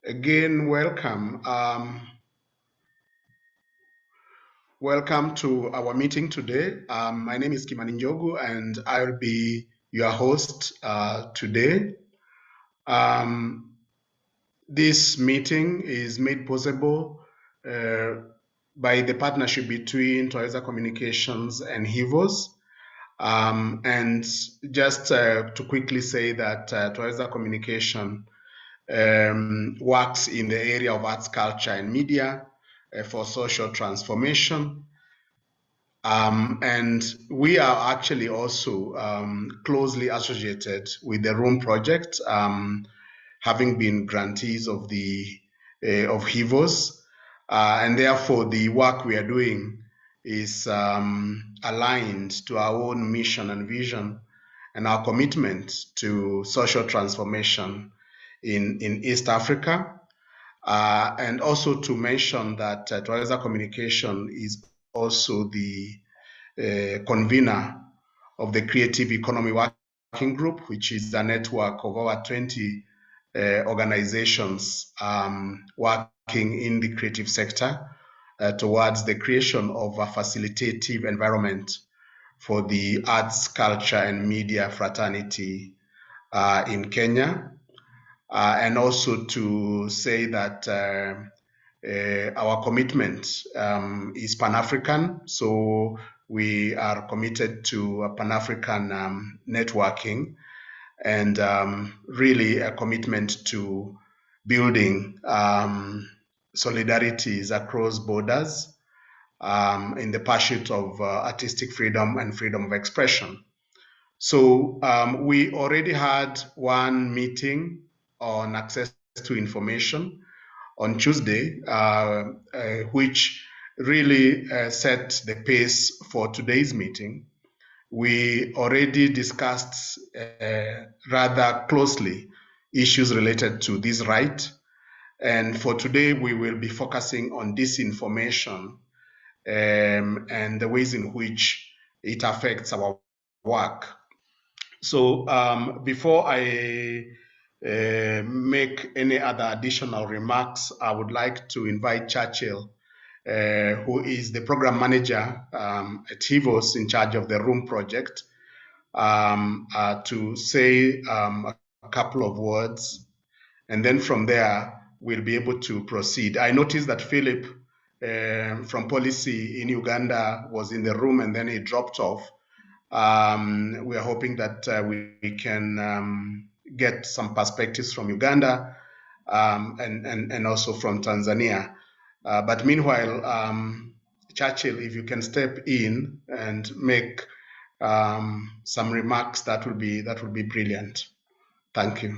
Again, welcome. Welcome to our meeting today. My name is Kimani Njogu, and I'll be your host today. This meeting is made possible by the partnership between Twaweza Communications and HIVOS. And just to quickly say that Twaweza Communication works in the area of arts, culture, and media for social transformation. And we are actually also closely associated with the Room Project, having been grantees of of HIVOS, and therefore the work we are doing is aligned to our own mission and vision and our commitment to social transformation in East Africa. And also to mention that Twaweza Communication is also the convener of the Creative Economy Working Group, which is a network of over 20 organizations working in the creative sector towards the creation of a facilitative environment for the arts, culture, and media fraternity in Kenya. And also to say that our commitment is Pan-African. So we are committed to Pan-African networking and really a commitment to building solidarities across borders in the pursuit of artistic freedom and freedom of expression. So we already had one meeting on access to information on Tuesday, which really set the pace for today's meeting. We already discussed rather closely issues related to this right. And for today, we will be focusing on disinformation and the ways in which it affects our work. So before I make any other additional remarks, I would like to invite Churchill, who is the program manager at HIVOS in charge of the Room project, to say a couple of words. And then from there, we'll be able to proceed. I noticed that Philip from policy in Uganda was in the room and then he dropped off. We are hoping that we can get some perspectives from Uganda and also from Tanzania. But meanwhile, Churchill, if you can step in and make some remarks, that would be brilliant. Thank you.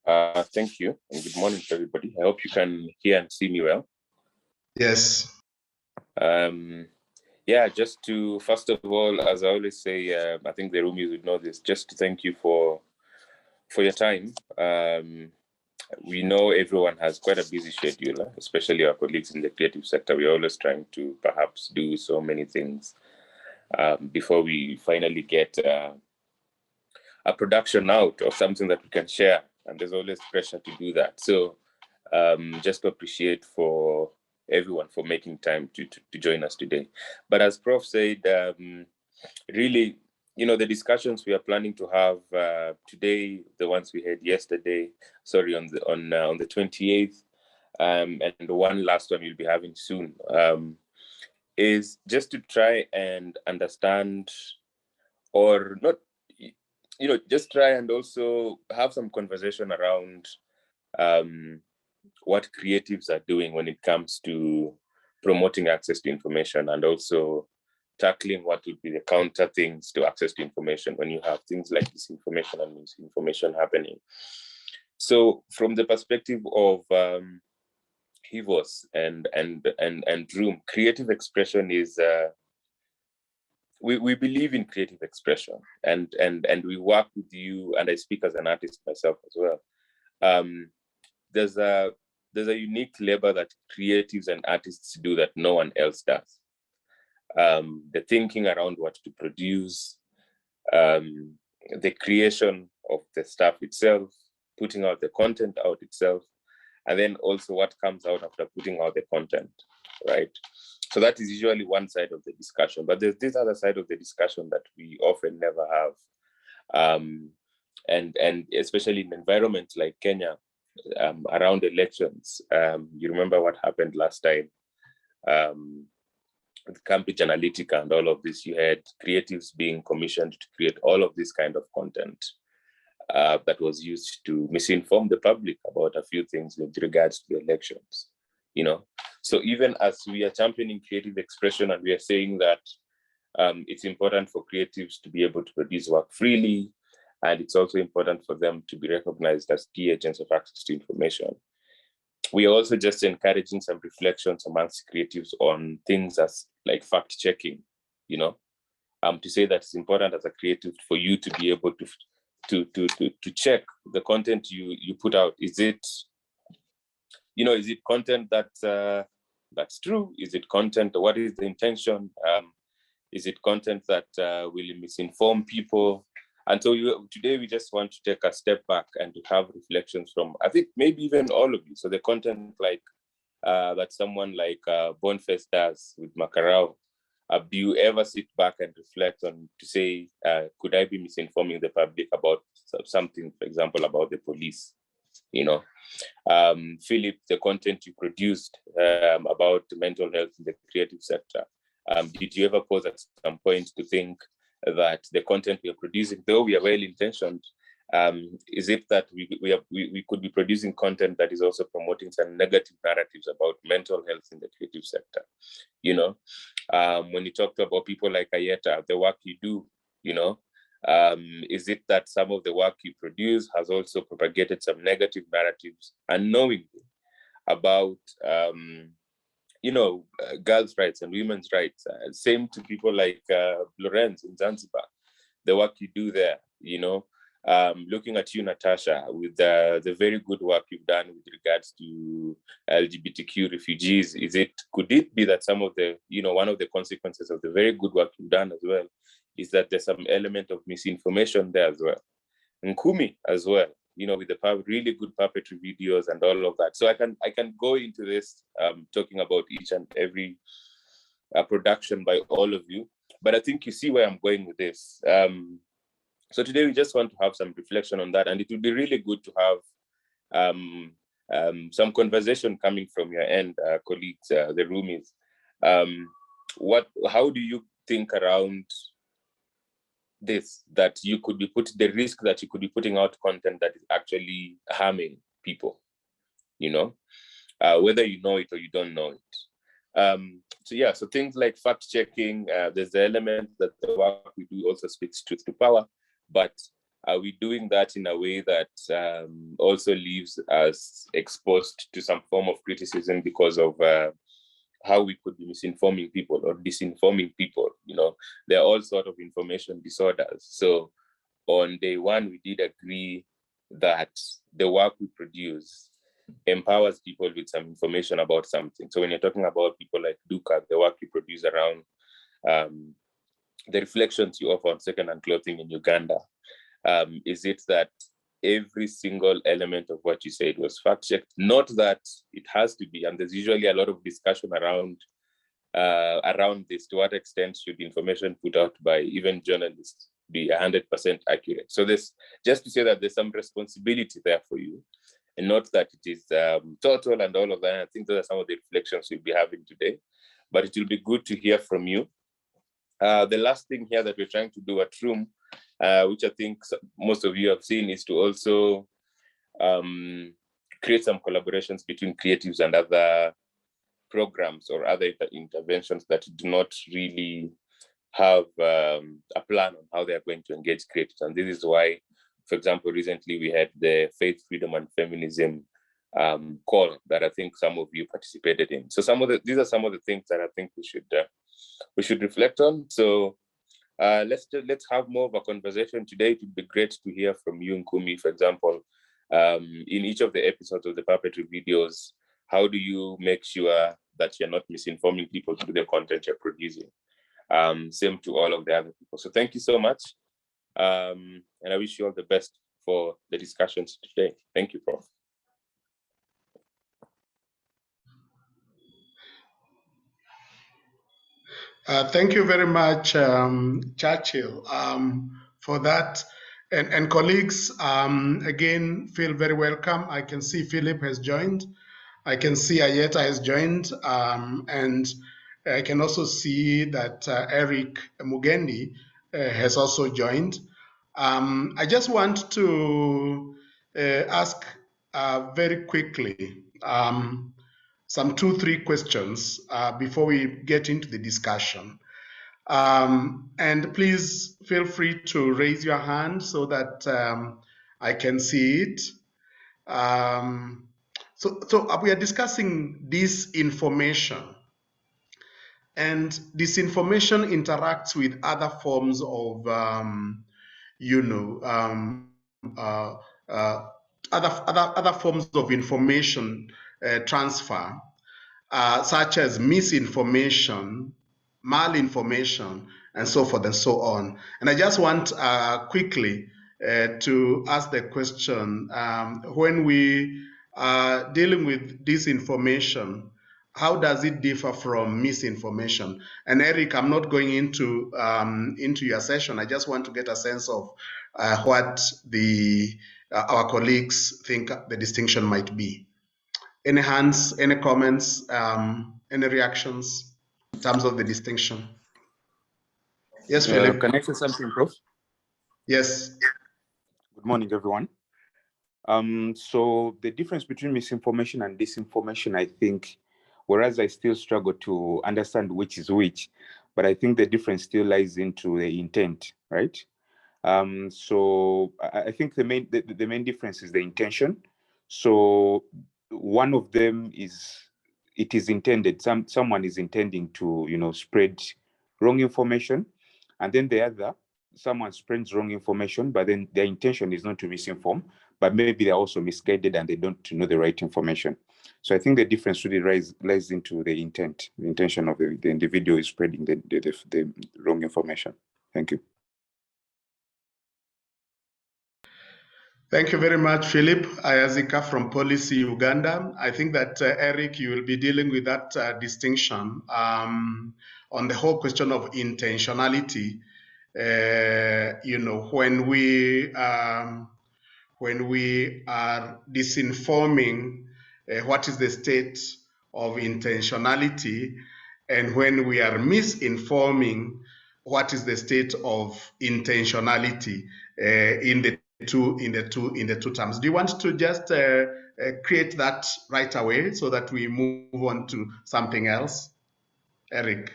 Thank you, and good morning to everybody. I hope you can hear and see me well. Yes. Yeah, just to, first of all, as I always say, I think the roomies would know this, just to thank you for your time. We know everyone has quite a busy schedule, especially our colleagues in the creative sector. We're always trying to perhaps do so many things before we finally get a production out or something that we can share. And there's always pressure to do that. So just to appreciate for everyone for making time to join us today. But as Prof said, really, the discussions we are planning to have today, the ones we had yesterday, on the 28th, and the one last one we'll be having soon, is just to try and understand, or not, just try and also have some conversation around what creatives are doing when it comes to promoting access to information, and also tackling what would be the counter things to access to information when you have things like disinformation and misinformation happening. So from the perspective of HIVOS and Room, creative expression is we believe in creative expression, and we work with you, and I speak as an artist myself as well. There's a unique labor that creatives and artists do that no one else does. The thinking around what to produce, the creation of the stuff itself, putting out the content out itself, and then also what comes out after putting out the content, right? So that is usually one side of the discussion, but there's this other side of the discussion that we often never have. And especially in environments like Kenya, around elections, you remember what happened last time, with Cambridge Analytica and all of this. You had creatives being commissioned to create all of this kind of content that was used to misinform the public about a few things with regards to the elections, you know. So even as we are championing creative expression and we are saying that it's important for creatives to be able to produce work freely, and it's also important for them to be recognized as key agents of access to information, we are also just encouraging some reflections amongst creatives on things as like fact checking, you know, to say that it's important as a creative for you to be able to check the content you put out. Is it, you know, is it content that that's true? Is it content? What is the intention? Is it content that will misinform people? And so today we just want to take a step back and to have reflections from, I think, maybe even all of you. So the content like that someone like Boniface does with Makarao, do you ever sit back and reflect on to say, could I be misinforming the public about something, for example, about the police? You know, Philip, the content you produced about mental health in the creative sector, did you ever pause at some point to think that the content we are producing, though we are well-intentioned, is it that we could be producing content that is also promoting some negative narratives about mental health in the creative sector? You know, when you talk about people like Ayeta, the work you do, you know, is it that some of the work you produce has also propagated some negative narratives unknowingly about, you know, girls' rights and women's rights? Same to people like Lorenz in Zanzibar, the work you do there, you know. Looking at you, Natasha, with the very good work you've done with regards to LGBTQ refugees, could it be that some of the, you know, one of the consequences of the very good work you've done as well is that there's some element of misinformation there as well? Nkumi as well, you know, with the really good puppetry videos and all of that. So I can go into this talking about each and every production by all of you, but I think you see where I'm going with this. So today we just want to have some reflection on that, and it would be really good to have some conversation coming from your end, colleagues, the roomies. How do you think around this, that you could be the risk that you could be putting out content that is actually harming people, you know, whether you know it or you don't know it? So yeah, so things like fact checking, there's the element that the work we do also speaks truth to power, but are we doing that in a way that also leaves us exposed to some form of criticism because of how we could be misinforming people or disinforming people? You know, there are all sorts of information disorders. So on day one, we did agree that the work we produce empowers people with some information about something. So when you're talking about people like Duka, the work you produce around the reflections you offer on second-hand clothing in Uganda, is it that every single element of what you said was fact-checked? Not that it has to be, and there's usually a lot of discussion around this. To what extent should information put out by even journalists be 100% accurate? So there's, just to say that there's some responsibility there for you, and not that it is total and all of that. I think those are some of the reflections we'll be having today, but it will be good to hear from you. The last thing here that we're trying to do at Room, which I think most of you have seen, is to also create some collaborations between creatives and other programs or other interventions that do not really have a plan on how they are going to engage creatives. And this is why, for example, recently we had the Faith, Freedom, and Feminism call that I think some of you participated in. So these are some of the things that I think we should reflect on. So let's have more of a conversation today. It would be great to hear from you, Nkumi, for example. In each of the episodes of the puppetry videos, how do you make sure that you're not misinforming people through the content you're producing? Same to all of the other people. So thank you so much. And I wish you all the best for the discussions today. Thank you, Prof. Thank you very much, Churchill, for that. And colleagues, again, feel very welcome. I can see Philip has joined. I can see Ayeta has joined. And I can also see that Eric Mugendi has also joined. I just want to ask very quickly some 2, 3 questions before we get into the discussion. And please feel free to raise your hand so that I can see it. So we are discussing disinformation, and disinformation interacts with other forms of, you know, other forms of information transfer, such as misinformation, malinformation, and so forth and so on. And I just want quickly to ask the question, when we are dealing with disinformation, how does it differ from misinformation? And Eric, I'm not going into your session. I just want to get a sense of what our colleagues think the distinction might be. Any hands, any comments, any reactions in terms of the distinction? Yes, Philip. Can I say something, Prof? Yes. Good morning, everyone. So the difference between misinformation and disinformation, I think, whereas I still struggle to understand which is which, but I think the difference still lies into the intent, right? So I think the main difference is the intention. So one of them is, it is intended, someone is intending to, spread wrong information, and then the other, someone spreads wrong information, but then their intention is not to misinform, but maybe they're also misguided and they don't know the right information. So I think the difference really lies into the intent, the intention of the individual is spreading the wrong information. Thank you. Thank you very much, Philip Ayazika from Policy Uganda. I think that, Eric, you will be dealing with that distinction on the whole question of intentionality. When we are disinforming, what is the state of intentionality, and when we are misinforming, what is the state of intentionality in the two terms? Do you want to just create that right away so that we move on to something else, Eric?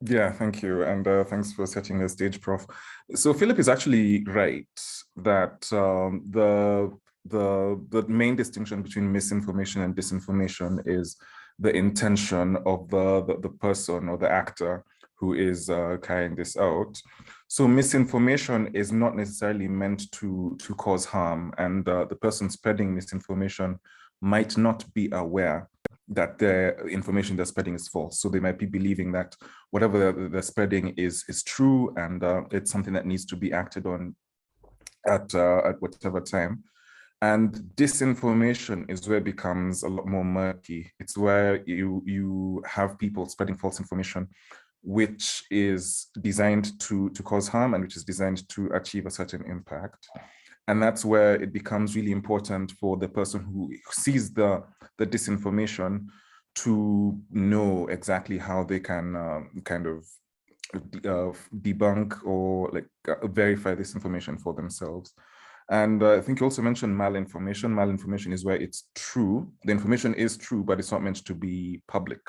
Yeah, thank you. And thanks for setting the stage, Prof. So Philip is actually right that the main distinction between misinformation and disinformation is the intention of the person or the actor who is carrying this out. So misinformation is not necessarily meant to cause harm, and the person spreading misinformation might not be aware that the information they're spreading is false. So they might be believing that whatever they're spreading is true, and it's something that needs to be acted on at whatever time. And disinformation is where it becomes a lot more murky. It's where you have people spreading false information, which is designed to cause harm and which is designed to achieve a certain impact. And that's where it becomes really important for the person who sees the disinformation to know exactly how they can kind of debunk or verify this information for themselves. And I think you also mentioned malinformation. Malinformation is where it's true. The information is true, but it's not meant to be public.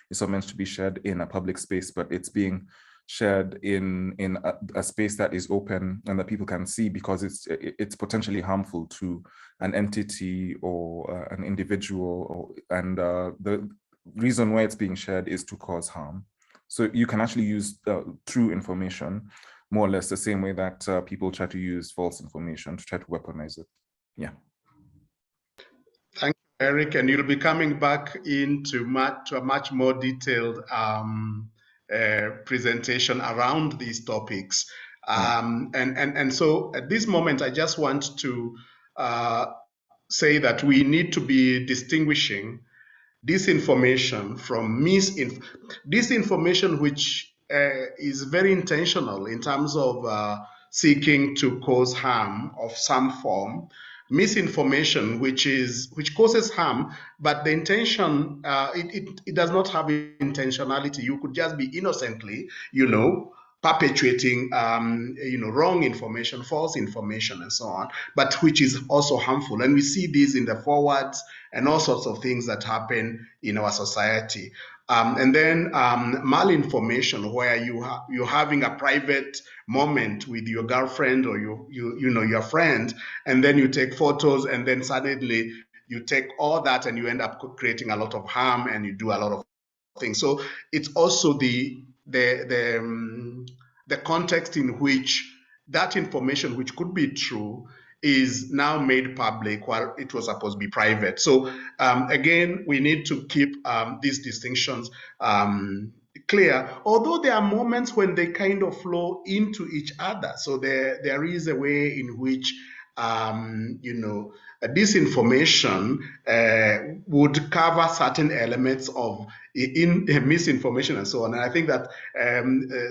It's not meant to be shared in a public space, but it's being shared in a space that is open and that people can see, because it's potentially harmful to an entity or an individual, and the reason why it's being shared is to cause harm. So you can actually use true information more or less the same way that people try to use false information to try to weaponize it. Yeah. Thank you, Eric. And you'll be coming back into a much more detailed presentation around these topics. And so at this moment, I just want to say that we need to be distinguishing disinformation from disinformation, which is very intentional in terms of seeking to cause harm of some form, misinformation, which causes harm, but the intention, it does not have intentionality. You could just be innocently, perpetuating, wrong information, false information, and so on, but which is also harmful. And we see this in the forwards and all sorts of things that happen in our society. And then malinformation, where you're having a private moment with your girlfriend or your friend, and then you take photos, and then suddenly you take all that and you end up creating a lot of harm, and you do a lot of things. So it's also the context in which that information, which could be true, is now made public while it was supposed to be private. So again, we need to keep these distinctions clear, although there are moments when they kind of flow into each other. So there is a way in which disinformation would cover certain elements of misinformation and so on. And I think that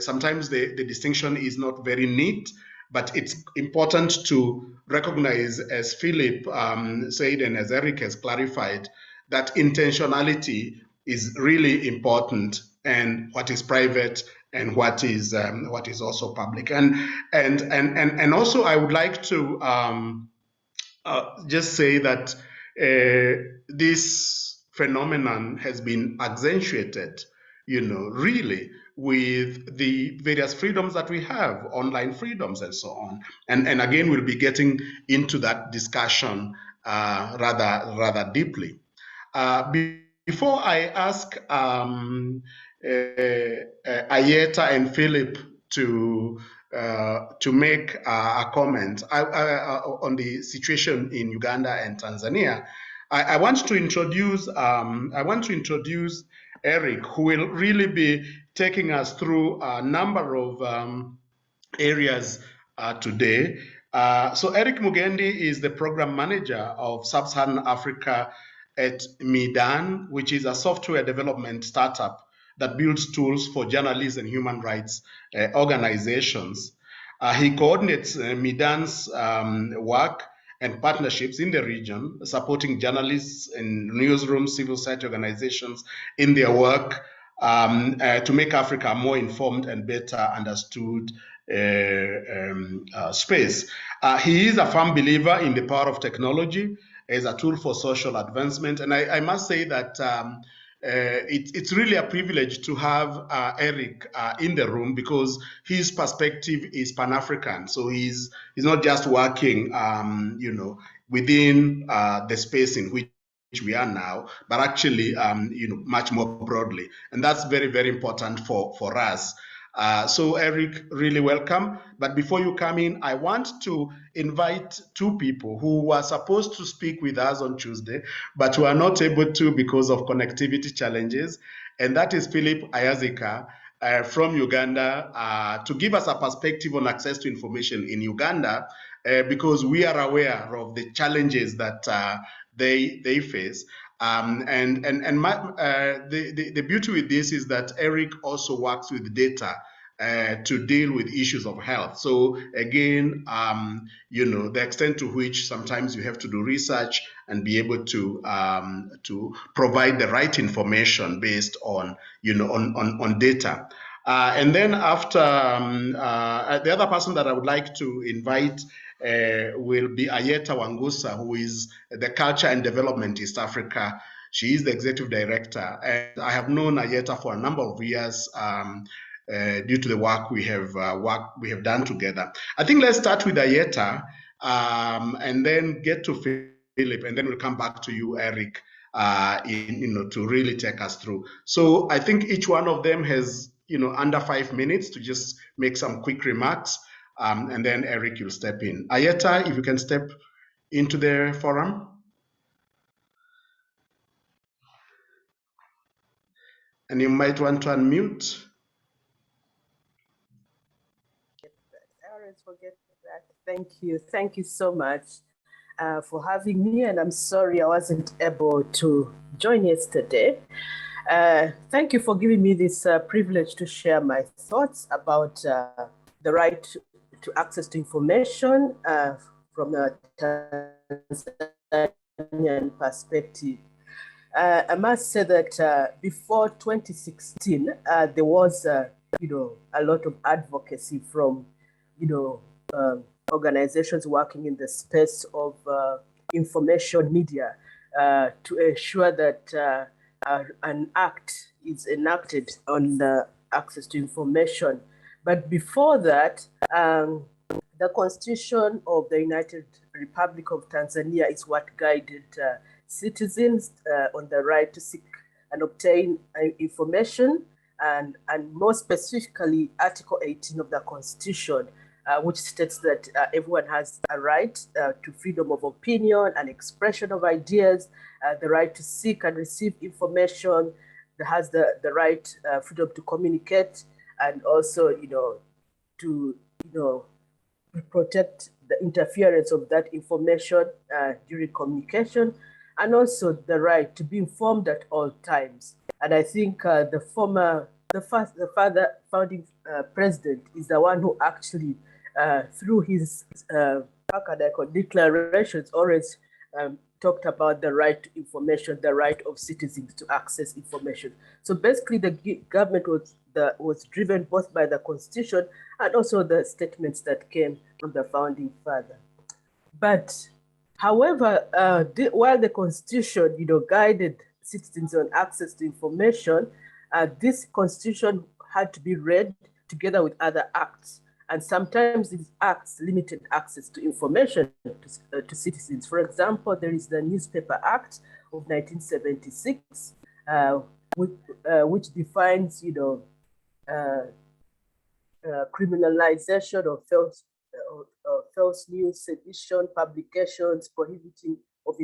sometimes the distinction is not very neat, but it's important to recognize, as Philip said and as Eric has clarified, that intentionality is really important, and what is private and what is also public. And also I would like to just say that this phenomenon has been accentuated, really, with the various freedoms that we have, online freedoms and so on. And again, we'll be getting into that discussion rather deeply. Before I ask Ayeta and Philip to make a comment on the situation in Uganda and Tanzania, I want to introduce Eric, who will really be taking us through a number of areas today. So Eric Mugendi is the program manager of Sub-Saharan Africa at Midan, which is a software development startup that builds tools for journalists and human rights organizations. He coordinates Midan's work and partnerships in the region, supporting journalists and newsrooms, civil society organizations in their work to make Africa a more informed and better understood space. He is a firm believer in the power of technology as a tool for social advancement. And I must say that it's really a privilege to have Eric in the room, because his perspective is Pan-African. So he's not just working, within the space in which we are now, but actually, much more broadly. And that's very, very important for us. So Eric, really welcome. But before you come in, I want to invite two people who were supposed to speak with us on Tuesday, but were not able to because of connectivity challenges. And that is Philip Ayazika from Uganda, to give us a perspective on access to information in Uganda, because we are aware of the challenges that they face. The beauty with this is that Eric also works with data to deal with issues of health. So again, the extent to which sometimes you have to do research and be able to provide the right information based on on data. And then after the other person that I would like to invite will be Ayeta Wangusa, who is the Culture and Development East Africa. She is the executive director, and I have known Ayeta for a number of years due to the work we have done together. I think let's start with Ayeta and then get to Philip, and then we'll come back to you, Eric, to really take us through. So I think each one of them has under 5 minutes to just make some quick remarks. And then Eric, you'll step in. Ayeta, if you can step into the forum. And you might want to unmute. I always forget that. Thank you. Thank you so much. for having me, and I'm sorry I wasn't able to join yesterday. Thank you for giving me this privilege to share my thoughts about the right to access to information from a Tanzanian perspective. I must say that before 2016, there was, a lot of advocacy from, organizations working in the space of information media to ensure that an act is enacted on the access to information. But before that, the Constitution of the United Republic of Tanzania is what guided citizens on the right to seek and obtain information, and more specifically, Article 18 of the Constitution, which states that everyone has a right to freedom of opinion and expression of ideas, the right to seek and receive information, that has the right freedom to communicate, and also, to, protect the interference of that information during communication, and also the right to be informed at all times. And I think the founding president is the one who actually, through his declarations, always talked about the right to information, the right of citizens to access information. So basically, the government was driven both by the Constitution and also the statements that came from the founding father. But however, while the Constitution, guided citizens on access to information, this Constitution had to be read together with other acts. And sometimes these acts limited access to information to citizens. For example, there is the Newspaper Act of 1976, which defines, criminalization of false news, sedition, publications, prohibiting of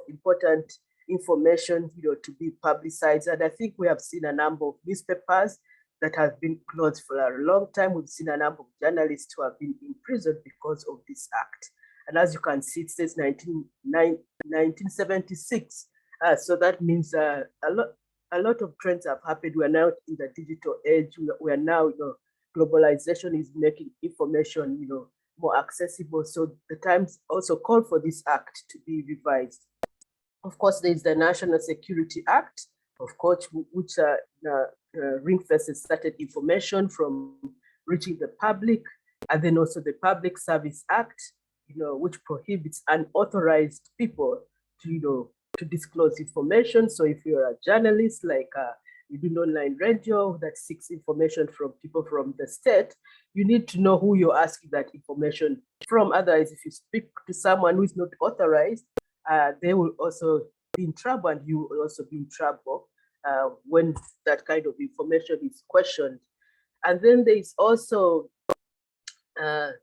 important information, to be publicized. And I think we have seen a number of newspapers that have been closed for a long time. We've seen a number of journalists who have been imprisoned because of this act. And as you can see, it says 1976. So that means a lot of trends have happened. We're now in the digital age. We are now, globalization is making information, more accessible. So the Times also called for this act to be revised. Of course, there is the National Security Act, of course, which ring-fences certain information from reaching the public, and then also the Public Service Act, which prohibits unauthorized people to disclose information. So if you're a journalist, like you do online radio that seeks information from people from the state, you need to know who you're asking that information from. Otherwise, if you speak to someone who is not authorized, they will also be in trouble, and you will also be in trouble when that kind of information is questioned. And then there is also the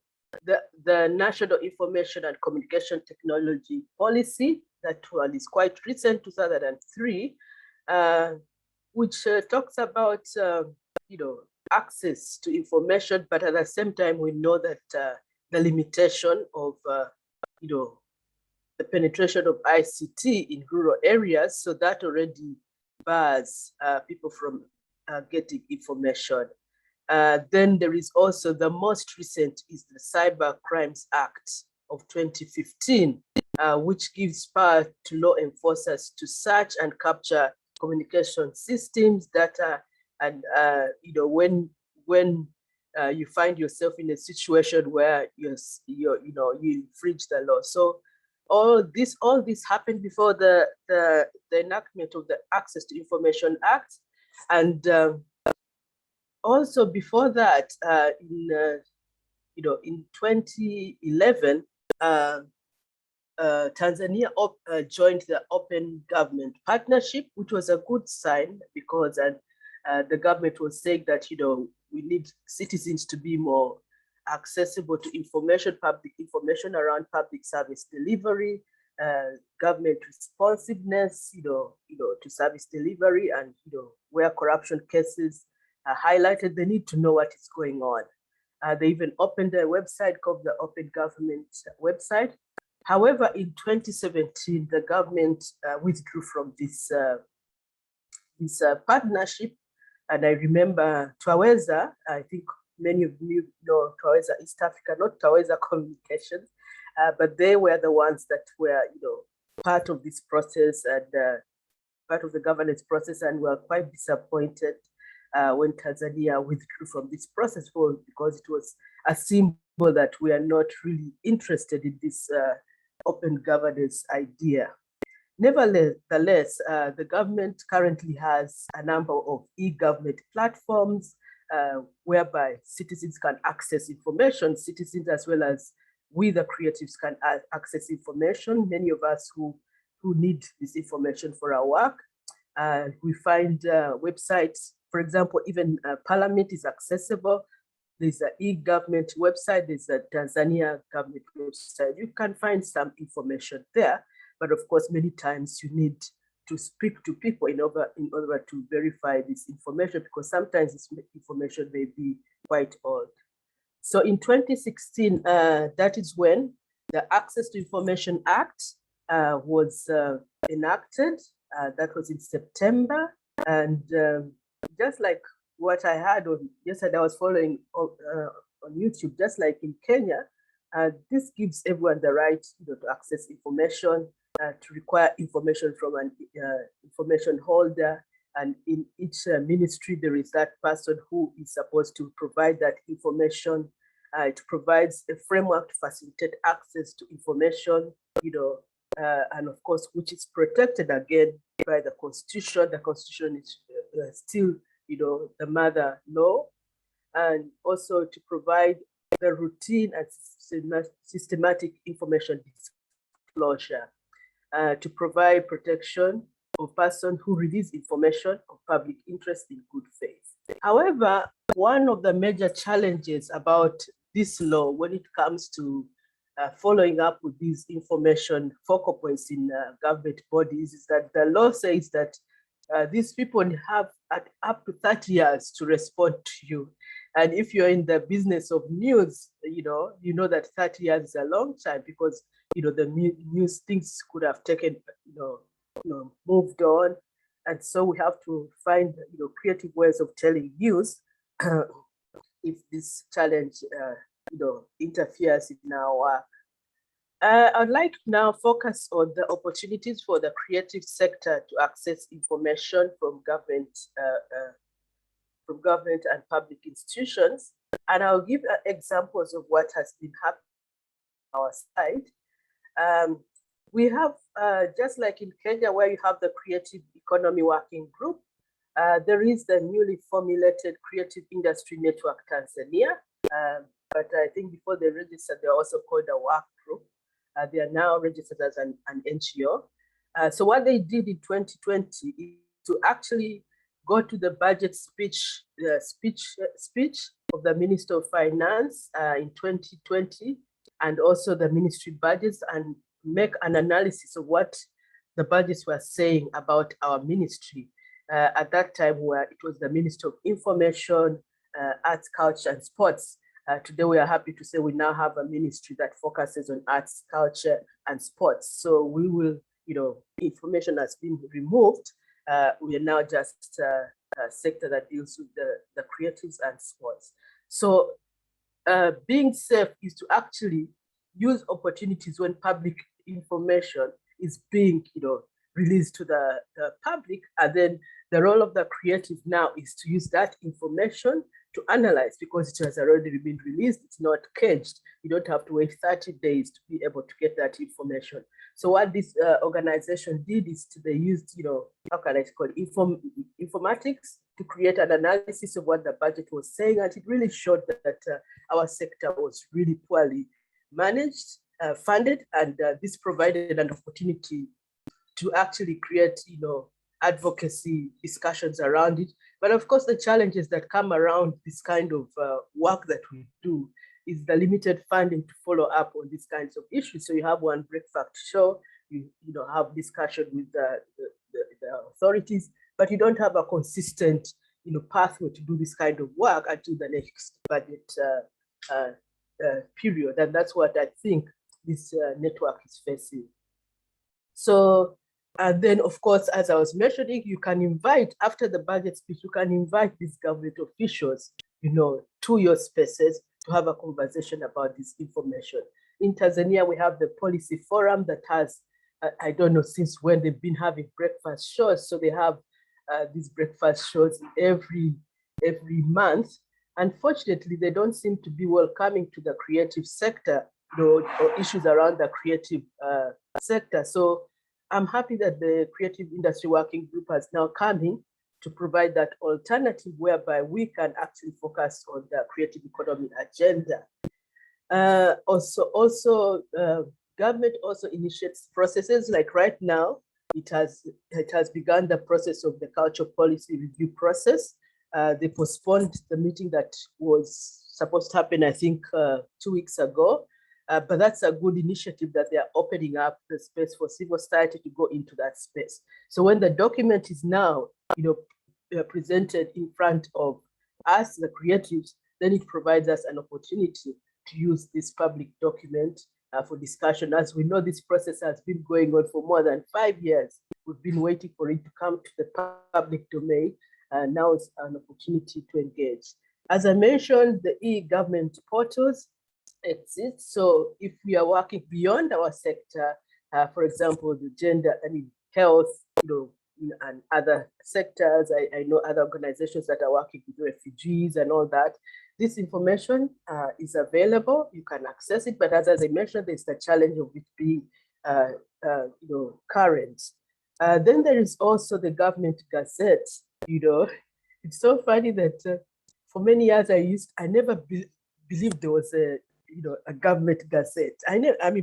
National Information and Communication Technology Policy, that one is quite recent, 2003, which talks about access to information, but at the same time we know that the limitation of the penetration of ICT in rural areas, so that already bars people from getting information. Then there is also the most recent is the Cyber Crimes Act of 2015, which gives power to law enforcers to search and capture communication systems, data, and when you find yourself in a situation where you infringe the law. So all this happened before the enactment of the Access to Information Act, and also before that, in 2011, Tanzania joined the Open Government Partnership, which was a good sign, because the government was saying that we need citizens to be more accessible to information, public information around public service delivery, government responsiveness, to service delivery, and where corruption cases are highlighted, they need to know what is going on. They even opened a website called the Open Government website, However, in 2017, the government withdrew from this partnership. And I remember Twaweza, I think many of you know Twaweza East Africa, not Twaweza Communications, but they were the ones that were, part of this process and part of the governance process, and were quite disappointed when Tanzania withdrew from this process because it was a symbol that we are not really interested in this open governance idea. Nevertheless, the government currently has a number of e-government platforms whereby citizens can access information, citizens as well as we, the creatives, can access information. Many of us who need this information for our work. We find websites, for example, even Parliament is accessible. There's an e-government website, there's a Tanzania government website. You can find some information there, but of course, many times you need to speak to people in order to verify this information, because sometimes this information may be quite old. So in 2016, that is when the Access to Information Act was enacted. That was in September. And just like what I had yesterday, I was following on YouTube, just like in Kenya, this gives everyone the right to access information, to require information from an information holder. And in each ministry, there is that person who is supposed to provide that information. It provides a framework to facilitate access to information, and of course, which is protected again by the Constitution. The Constitution is still, the mother law, and also to provide the routine and systematic information disclosure, to provide protection of persons who release information of public interest in good faith. However, one of the major challenges about this law when it comes to following up with these information focal points in government bodies is that the law says that these people have up to 30 years to respond to you. And if you're in the business of news, you know that 30 years is a long time, because the news things could have taken, moved on. And so we have to find creative ways of telling news if this challenge interferes in our work. I'd like to now focus on the opportunities for the creative sector to access information from government and public institutions. And I'll give examples of what has been happening on our side. We have, just like in Kenya, where you have the Creative Economy Working Group, there is the newly formulated Creative Industry Network Tanzania. But I think before they registered, they're also called a work group. They are now registered as an NGO. So what they did in 2020 is to actually go to the budget speech of the Minister of Finance in 2020, and also the ministry budgets, and make an analysis of what the budgets were saying about our ministry. At that time, where it was the Minister of Information, Arts, Culture, and Sports. Today, we are happy to say we now have a ministry that focuses on arts, culture, and sports. So we will, information has been removed. We are now just a sector that deals with the creatives and sports. So being safe is to actually use opportunities when public information is being, released to the public, and then the role of the creative now is to use that information to analyze, because it has already been released. It's not caged. You don't have to wait 30 days to be able to get that information. So what this organization did is they used, how can I call it, informatics to create an analysis of what the budget was saying. And it really showed that our sector was really poorly managed, funded, and this provided an opportunity to actually create, advocacy discussions around it. But of course, the challenges that come around this kind of work that we do is the limited funding to follow up on these kinds of issues. So you have one breakfast show, you have discussion with the authorities, but you don't have a consistent pathway to do this kind of work until the next budget period. And that's what I think this network is facing. So, and then of course, as I was mentioning, you can invite, after the budget speech, you can invite these government officials, to your spaces to have a conversation about this information. In Tanzania, we have the policy forum that has, I don't know since when they've been having breakfast shows. So they have these breakfast shows every month. Unfortunately, they don't seem to be welcoming to the creative sector, or issues around the creative sector. So I'm happy that the Creative Industry Working Group has now come in to provide that alternative whereby we can actually focus on the creative economy agenda. Government also initiates processes, like right now, it has begun the process of the culture policy review process. They postponed the meeting that was supposed to happen, I think, 2 weeks ago. But that's a good initiative that they are opening up the space for civil society to go into that space. So when the document is now, presented in front of us, the creatives, then it provides us an opportunity to use this public document for discussion. As we know, this process has been going on for more than 5 years. We've been waiting for it to come to the public domain. Now it's an opportunity to engage. As I mentioned, the e-government portals exist. So if we are working beyond our sector, for example, the gender, health, and other sectors, I know other organizations that are working with refugees and all that. This information is available. You can access it, but as I mentioned, there's the challenge of it being, current. Then there is also the government gazette. It's so funny that for many years I never believed there was a government gazette.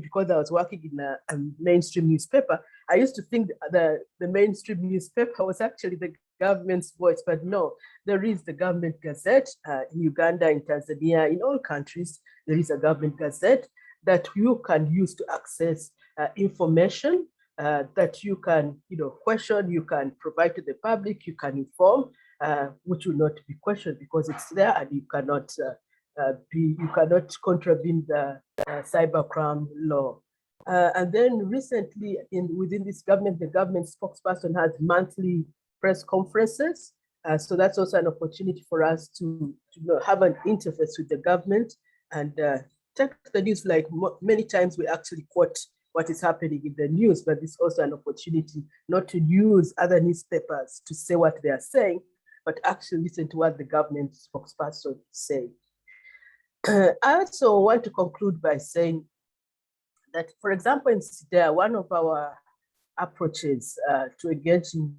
Because I was working in a mainstream newspaper, I used to think the mainstream newspaper was actually the government's voice, but no, there is the government gazette in Uganda, in Tanzania, in all countries. There is a government gazette that you can use to access information that you can, question, you can provide to the public, you can inform, which will not be questioned because it's there, and you cannot contravene the cybercrime law. And then recently, within this government, the government spokesperson has monthly press conferences. So that's also an opportunity for us to have an interface with the government and take the news. Like many times we actually quote what is happening in the news, but it's also an opportunity not to use other newspapers to say what they are saying, but actually listen to what the government spokesperson say. I also want to conclude by saying that, for example, in SIDA, one of our approaches to engaging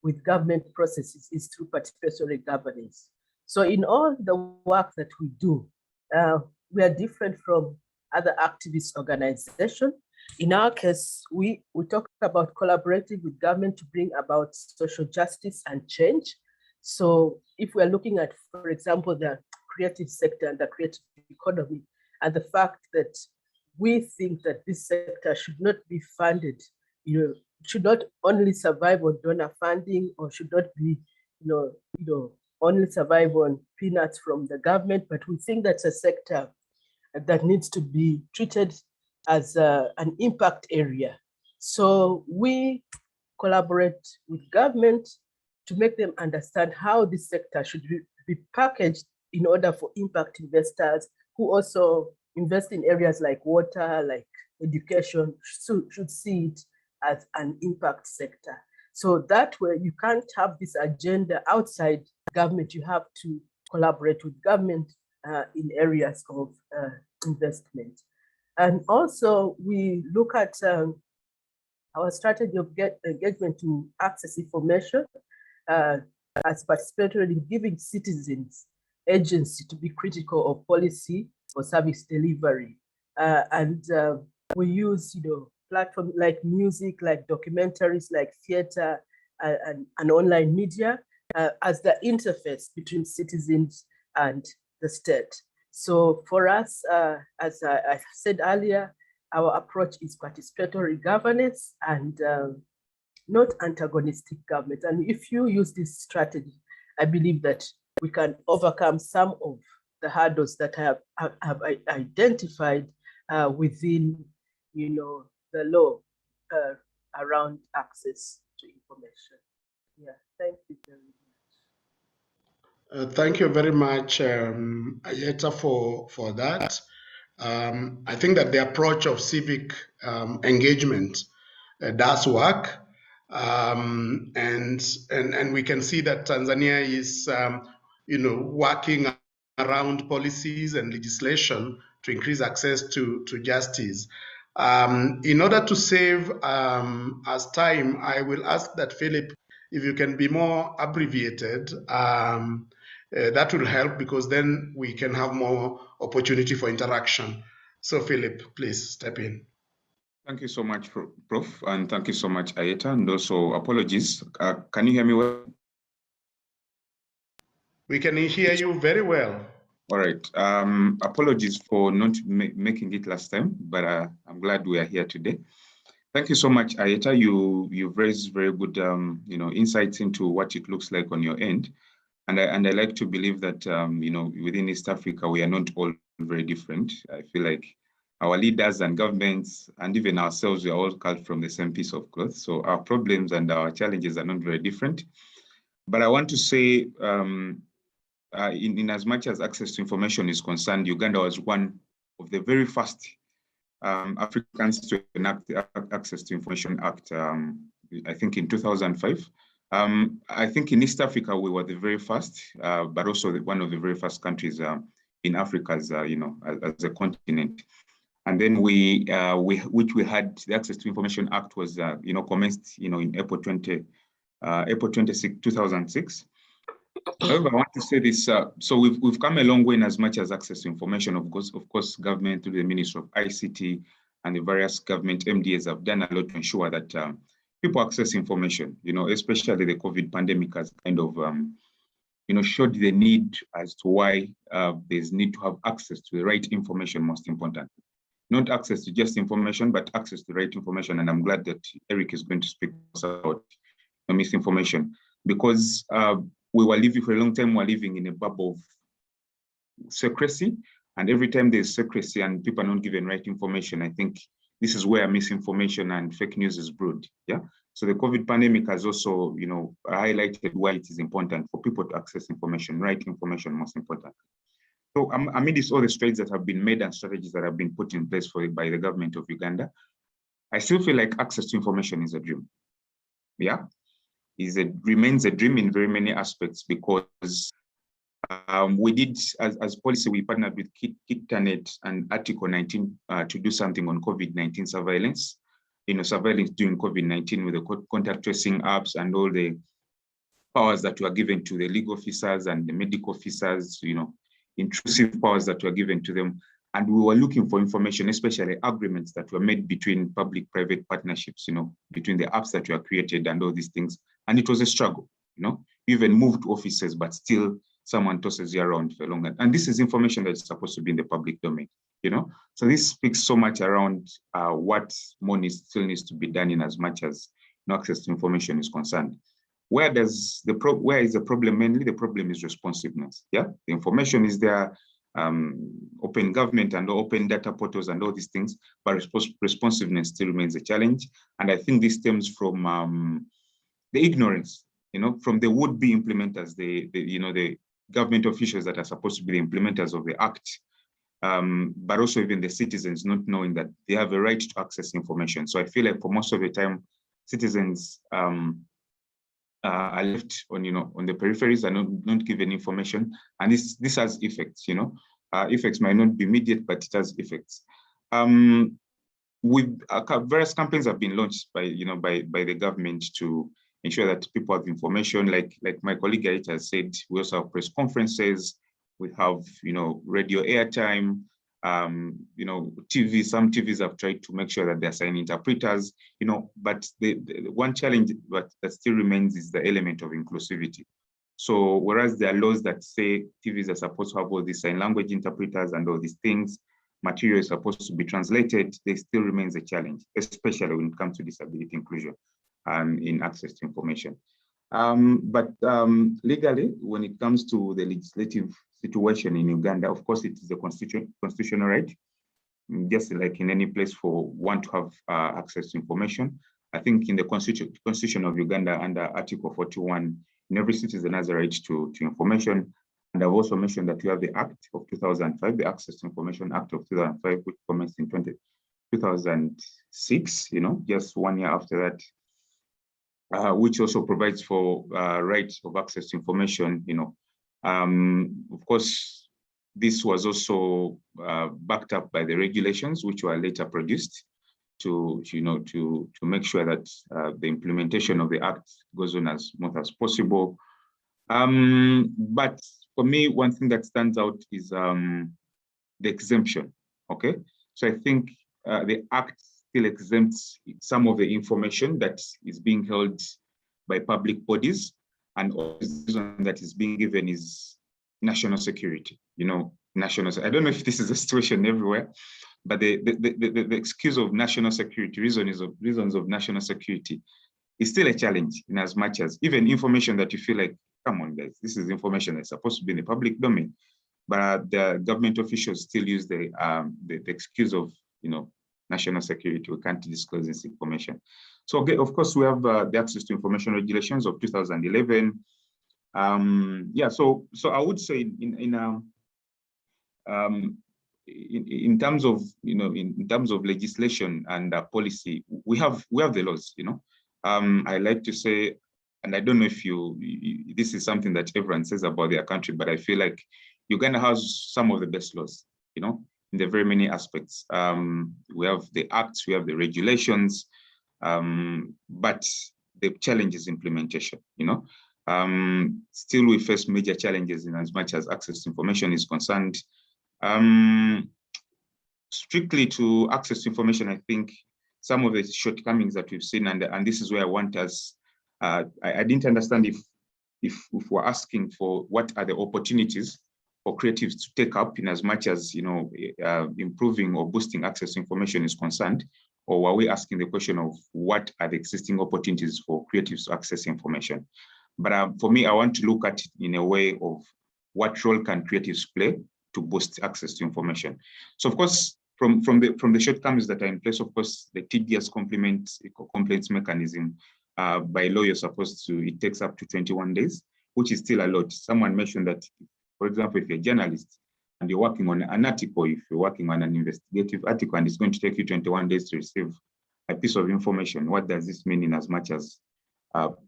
with government processes is through participatory governance. So in all the work that we do, we are different from other activist organizations. In our case, we talk about collaborating with government to bring about social justice and change. So if we're looking at, for example, the creative sector and the creative economy, and the fact that we think that this sector should not be funded, should not only survive on donor funding, or should not be, only survive on peanuts from the government, but we think that's a sector that needs to be treated as an impact area. So we collaborate with government to make them understand how this sector should be packaged in order for impact investors who also invest in areas like water, like education, should see it as an impact sector. So that way you can't have this agenda outside government. You have to collaborate with government in areas of investment. And also we look at our strategy of engagement to access information as participatory in giving citizens agency to be critical of policy or service delivery. We use, platforms like music, like documentaries, like theater, and online media as the interface between citizens and the state. So for us, as I said earlier, our approach is participatory governance and not antagonistic government. And if you use this strategy, I believe that we can overcome some of the hurdles that I have identified within, the law around access to information. Yeah, thank you very much. Thank you very much, Ayeta, for that. I think that the approach of civic engagement does work, and we can see that Tanzania is, working around policies and legislation to increase access to justice. In order to save us time, I will ask that Philip, if you can be more abbreviated, that will help, because then we can have more opportunity for interaction. So Philip, please step in. Thank you so much, Prof. And thank you so much, Ayeta. And also apologies. Can you hear me well? We can hear you very well. All right. Apologies for not making it last time, but I'm glad we are here today. Thank you so much, Ayeta. You've raised very good insights into what it looks like on your end. And I like to believe that within East Africa, we are not all very different. I feel like our leaders and governments and even ourselves, we are all cut from the same piece of cloth. So our problems and our challenges are not very different. But I want to say, in as much as access to information is concerned, Uganda was one of the very first Africans to enact the Access to Information Act, I think in 2005. I think in East Africa, we were the very first, but also one of the very first countries in Africa, as a continent. And then we had the Access to Information Act was, commenced, in April 26, 2006. However, I want to say this. So we've come a long way in as much as access to information. Of course, government through the Ministry of ICT and the various government MDAs have done a lot to ensure that people access information. Especially the COVID pandemic has kind of showed the need as to why there's need to have access to the right information. Most important, not access to just information, but access to the right information. And I'm glad that Eric is going to speak about misinformation, because we were living for a long time, we're living in a bubble of secrecy. And every time there's secrecy and people are not given right information, I think this is where misinformation and fake news is brewed. Yeah. So the COVID pandemic has also, highlighted why it is important for people to access information, right information, most important. So amidst all the strides that have been made and strategies that have been put in place by the government of Uganda, I still feel like access to information is a dream. Yeah. Remains a dream in very many aspects, because we did, as policy, we partnered with Kitanet and Article 19 to do something on COVID-19 surveillance. Surveillance during COVID-19 with the contact tracing apps and all the powers that were given to the legal officers and the medical officers, intrusive powers that were given to them. And we were looking for information, especially agreements that were made between public-private partnerships, between the apps that were created and all these things. And it was a struggle, We even moved offices, but still someone tosses you around for longer. And this is information that's supposed to be in the public domain, So this speaks so much around what more still needs to be done in as much as access to information is concerned. Where is the problem? Mainly the problem is responsiveness. Yeah, the information is there, open government and open data portals and all these things, but responsiveness still remains a challenge. And I think this stems from the ignorance, from the would-be implementers, the government officials that are supposed to be the implementers of the act, but also even the citizens not knowing that they have a right to access information. So I feel like for most of the time, citizens are left on the peripheries and not given information, and this has effects. Effects might not be immediate, but it has effects. With various campaigns have been launched by the government to ensure that people have information. Like my colleague has said, we also have press conferences. We have radio airtime. TV. Some TVs have tried to make sure that they assign interpreters. But the one challenge that still remains is the element of inclusivity. So whereas there are laws that say TVs are supposed to have all these sign language interpreters and all these things, material is supposed to be translated, there still remains a challenge, especially when it comes to disability inclusion in access to information. But legally, when it comes to the legislative situation in Uganda, of course, it is a constitutional right just like in any place for one to have access to information. I think in the Constitution of Uganda under Article 41, in every citizen has a right to information. And I've also mentioned that we have the Act of 2005, the Access to Information Act of 2005, which commenced in 2006, just 1 year after that, which also provides for rights of access to information. Of course, this was also backed up by the regulations, which were later produced to make sure that the implementation of the act goes on as smooth as possible. But for me, one thing that stands out is the exemption. Okay, so I think the act still exempts some of the information that is being held by public bodies, and the reason that is being given is national security. I don't know if this is a situation everywhere, but the excuse of national security, reasons of national security, is still a challenge, in as much as even information that you feel like, come on guys, this is information that's supposed to be in the public domain, but the government officials still use the excuse of national security. We can't disclose this information. So of course we have the access to information regulations of 2011. So I would say in terms of in terms of legislation and policy, we have the laws. I like to say, and I don't know if this is something that everyone says about their country, but I feel like Uganda has some of the best laws, in the very many aspects. We have the acts, we have the regulations, but the challenge is implementation. Still we face major challenges in as much as access to information is concerned. Strictly to access to information, I think some of the shortcomings that we've seen, and this is where I want us, I didn't understand if we're asking for what are the opportunities for creatives to take up in as much as, improving or boosting access to information is concerned, or were we asking the question of what are the existing opportunities for creatives to access information? But for me, I want to look at it in a way of what role can creatives play to boost access to information. So of course, from the shortcomings that are in place, of course, the tedious complaints mechanism by law, you're supposed to, it takes up to 21 days, which is still a lot. Someone mentioned that, for example, if you're a journalist and you're working on an article, if you're working on an investigative article and it's going to take you 21 days to receive a piece of information, what does this mean in as much as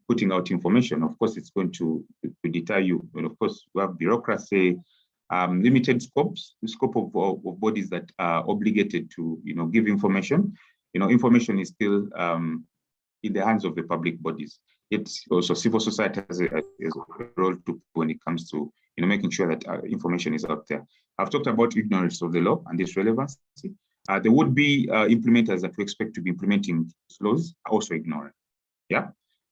putting out information? Of course, it's going to deter you. And of course, we have bureaucracy, limited scope of bodies that are obligated to give information. Information is still in the hands of the public bodies. It's also civil society has a role to when it comes to making sure that information is out there. I've talked about ignorance of the law and its relevancy. There would be implementers that we expect to be implementing these laws are also ignorant. Yeah.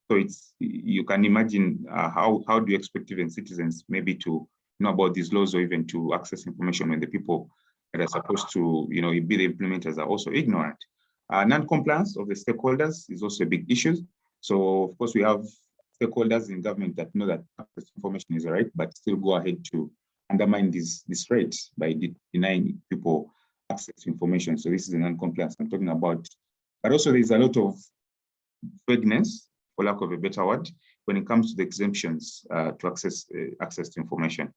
So you can imagine how do you expect even citizens maybe to know about these laws or even to access information when the people that are supposed to be the implementers are also ignorant. Non-compliance of the stakeholders is also a big issue. So of course we have stakeholders in government that know that access to information is a right, but still go ahead to undermine this right by denying people access to information. So this is a non-compliance I'm talking about. But also there's a lot of vagueness, for lack of a better word, when it comes to the exemptions to access to information.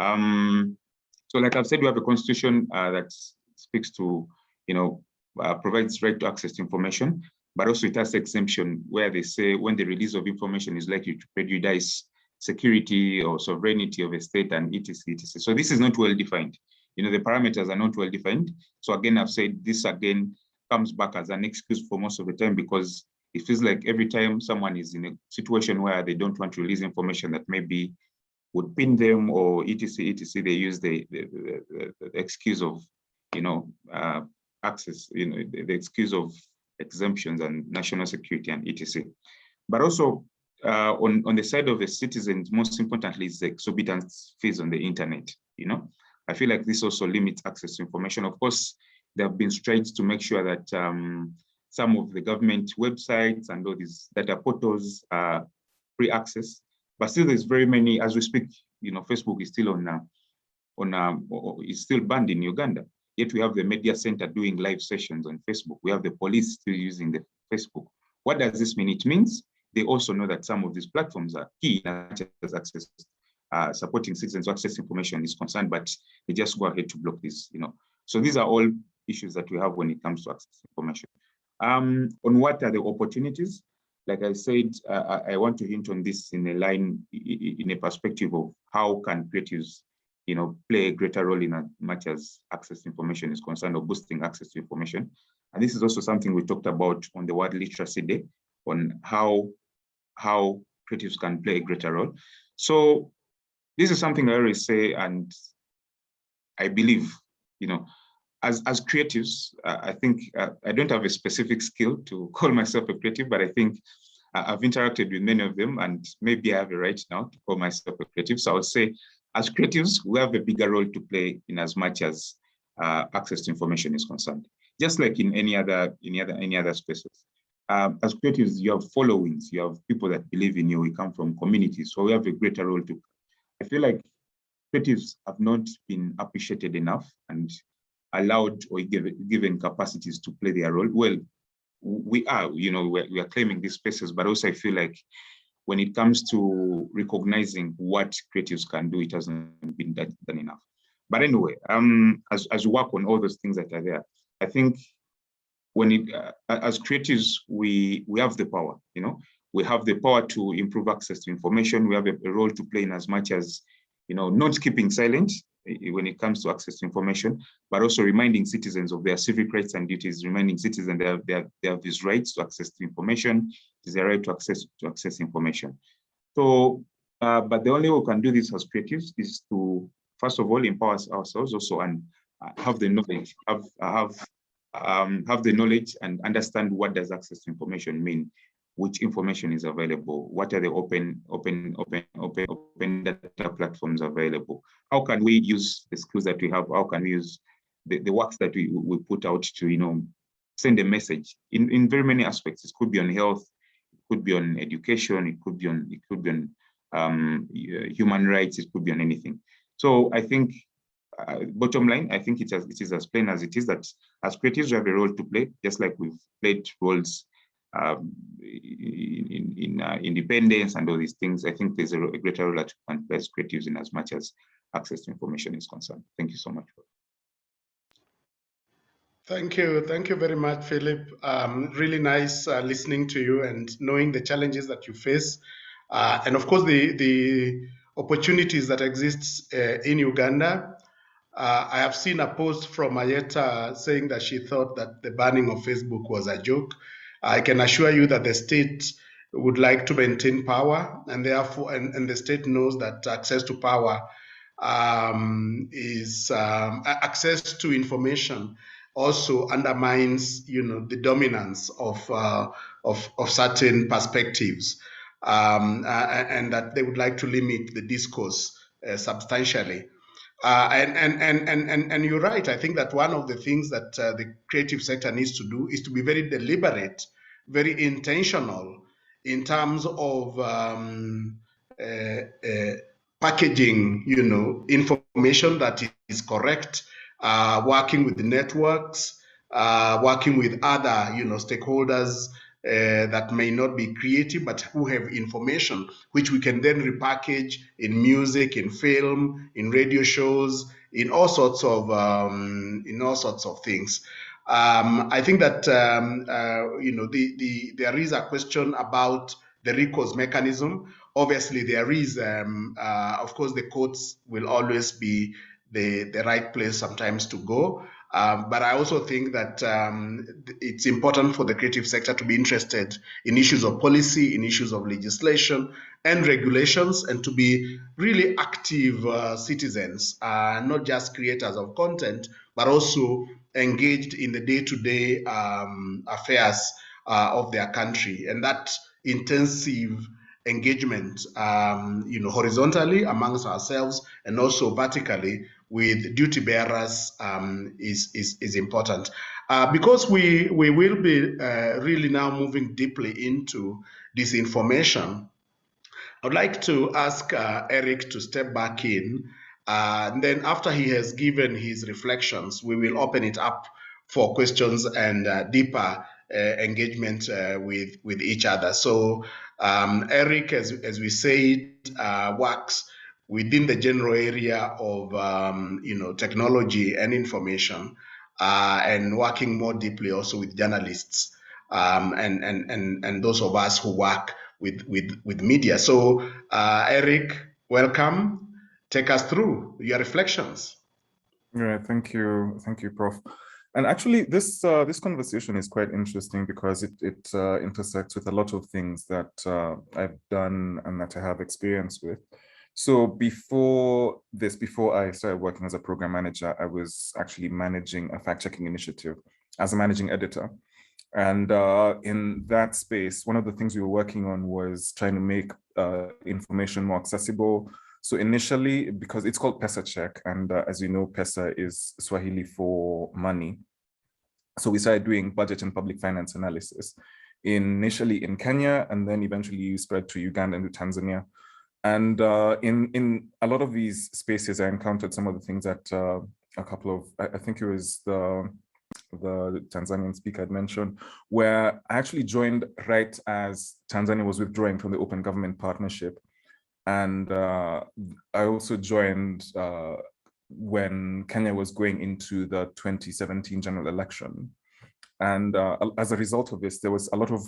So like I've said, we have a constitution that speaks to, provides right to access to information, but also it has exemption where they say when the release of information is likely to prejudice security or sovereignty of a state and etc. So this is not well defined. The parameters are not well defined. So again, I've said this again comes back as an excuse for most of the time, because it feels like every time someone is in a situation where they don't want to release information that maybe would pin them or etc, they use the excuse of, access, the excuse of exemptions and national security and etc. But also on the side of the citizens, most importantly, is the exorbitant fees on the internet. I feel like this also limits access to information. Of course, there have been strides to make sure that some of the government websites and all these data portals are free access, but still there's very many, as we speak, Facebook is still is still banned in Uganda. Yet we have the media center doing live sessions on Facebook. We have the police still using the Facebook. What does this mean? It means they also know that some of these platforms are key as access, supporting citizens to access information is concerned, but they just go ahead to block this, So these are all issues that we have when it comes to access information. On what are the opportunities? Like I said, I want to hint on this in a perspective of how can creatives, play a greater role in as much as access to information is concerned, or boosting access to information. And this is also something we talked about on the World Literacy Day, on how creatives can play a greater role. So this is something I always say, and I believe, as creatives, I think I don't have a specific skill to call myself a creative, but I think I've interacted with many of them, and maybe I have a right now to call myself a creative. So I would say, as creatives, we have a bigger role to play in as much as access to information is concerned. Just like in any other spaces. As creatives, you have followings, you have people that believe in you. We come from communities, so we have a greater role to. I feel like creatives have not been appreciated enough and allowed or given capacities to play their role. Well, we are, we are claiming these spaces, but also I feel like when it comes to recognizing what creatives can do, it hasn't been done enough. But anyway, as we work on all those things that are there, I think when as creatives, we have the power, we have the power to improve access to information. We have a role to play in as much as, not keeping silent when it comes to access to information, but also reminding citizens of their civic rights and duties, reminding citizens they have these rights to access to information. It is their right to access information. So, but the only way we can do this as creatives is to, first of all, empower ourselves also, and have the knowledge, have the knowledge and understand what does access to information mean, which information is available, what are the open data platforms available, how can we use the skills that we have, how can we use the works that we put out to, send a message in very many aspects. It could be on health, it could be on education, it could be on human rights, it could be on anything. So I think bottom line, I think it is as plain as it is that as creatives we have a role to play, just like we've played roles in independence and all these things. I think there's a greater role that we can play as creatives in as much as access to information is concerned. Thank you so much. Thank you very much, Philip. Really nice listening to you and knowing the challenges that you face, and of course the opportunities that exist in Uganda. I have seen a post from Ayeta saying that she thought that the banning of Facebook was a joke. I can assure you that the state would like to maintain power, and therefore, and the state knows that access to power is access to information also undermines, the dominance of certain perspectives, and that they would like to limit the discourse substantially. And you're right. I think that one of the things that the creative sector needs to do is to be very deliberate, very intentional in terms of packaging, information that is correct, working with the networks, working with other, stakeholders that may not be creative, but who have information, which we can then repackage in music, in film, in radio shows, in all sorts of things. I think that there is a question about the recourse mechanism. Obviously, there is, of course, the courts will always be the right place sometimes to go. But I also think that it's important for the creative sector to be interested in issues of policy, in issues of legislation and regulations, and to be really active citizens, not just creators of content, but also engaged in the day-to-day affairs of their country. And that intensive engagement, horizontally amongst ourselves and also vertically with duty bearers is important. Because we will be really now moving deeply into disinformation, I'd like to ask Eric to step back in And then after he has given his reflections, we will open it up for questions and deeper engagement with each other. So Eric, as we said, works within the general area of technology and information, and working more deeply also with journalists and those of us who work with media. So Eric, welcome. Take us through your reflections. Yeah, thank you, Prof. And actually, this conversation is quite interesting because it intersects with a lot of things that I've done and that I have experience with. So before I started working as a program manager, I was actually managing a fact-checking initiative as a managing editor. And in that space, one of the things we were working on was trying to make information more accessible. So initially, because it's called Pesa Check, and as you know, Pesa is Swahili for money. So we started doing budget and public finance analysis, initially in Kenya, and then eventually spread to Uganda and to Tanzania. And in a lot of these spaces, I encountered some of the things that a couple of, I think it was the Tanzanian speaker had mentioned, where I actually joined right as Tanzania was withdrawing from the Open Government Partnership. And I also joined when Kenya was going into the 2017 general election. And as a result of this, there was a lot of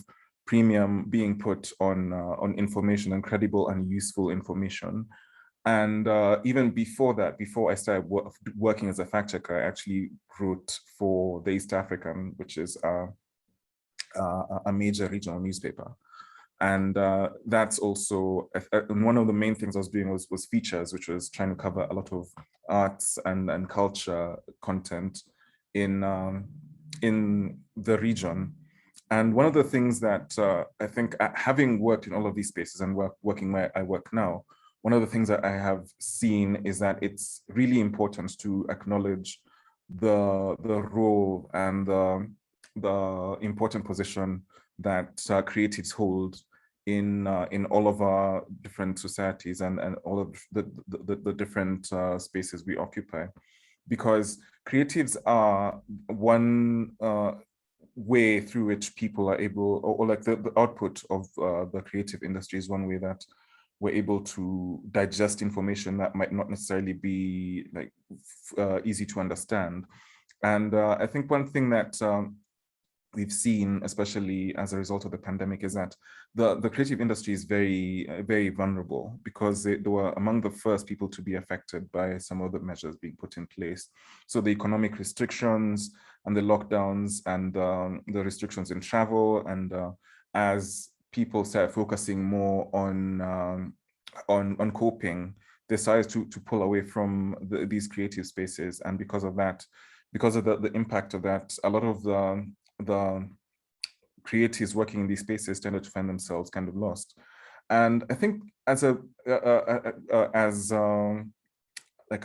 premium being put on information and credible and useful information. And even before that, before I started working as a fact checker, I actually wrote for the East African, which is a major regional newspaper. And that's also, and one of the main things I was doing was features, which was trying to cover a lot of arts and culture content in the region. And one of the things that I think, having worked in all of these spaces and working where I work now, one of the things that I have seen is that it's really important to acknowledge the role and the important position that creatives hold in all of our different societies and all of the different spaces we occupy, because creatives are one way through which people are able, or like the output of the creative industry is one way that we're able to digest information that might not necessarily be like easy to understand. And I think one thing that we've seen, especially as a result of the pandemic, is that the creative industry is very, very vulnerable, because they were among the first people to be affected by some of the measures being put in place. So the economic restrictions and the lockdowns and the restrictions in travel, and as people start focusing more on coping, they started to pull away from these creative spaces. And because of that, because of the impact of that, a lot of the creatives working in these spaces tended to find themselves kind of lost. And I think as like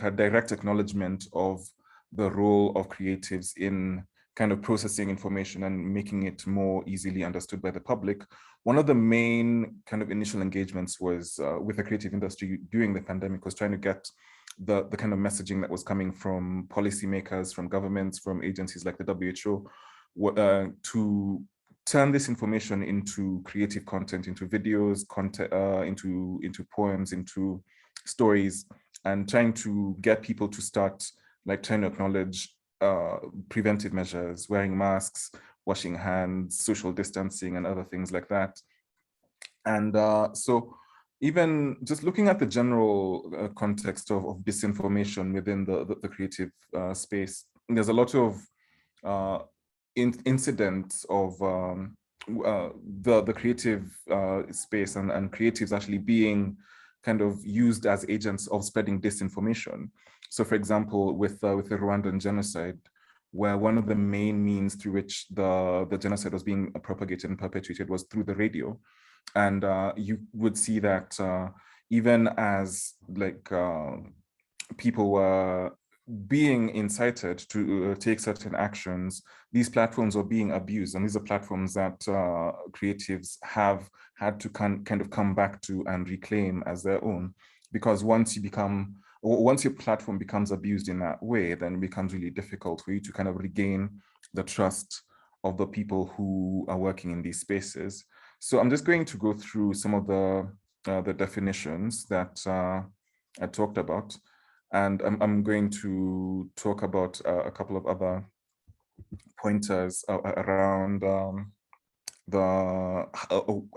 a direct acknowledgement of the role of creatives in kind of processing information and making it more easily understood by the public, one of the main kind of initial engagements was with the creative industry during the pandemic, was trying to get the kind of messaging that was coming from policymakers, from governments, from agencies like the WHO, to turn this information into creative content, into videos, content, into poems, into stories, and trying to get people to start like trying to acknowledge preventive measures, wearing masks, washing hands, social distancing, and other things like that. And so even just looking at the general context of disinformation within the creative space, there's a lot of incidents of the creative space and creatives actually being kind of used as agents of spreading disinformation. So for example, with the Rwandan genocide, where one of the main means through which the genocide was being propagated and perpetuated was through the radio. And you would see that even as like people were being incited to take certain actions, these platforms were being abused. And these are platforms that creatives have had to kind of come back to and reclaim as their own. Because once once your platform becomes abused in that way, then it becomes really difficult for you to kind of regain the trust of the people who are working in these spaces. So I'm just going to go through some of the definitions that I talked about, and I'm going to talk about a couple of other pointers around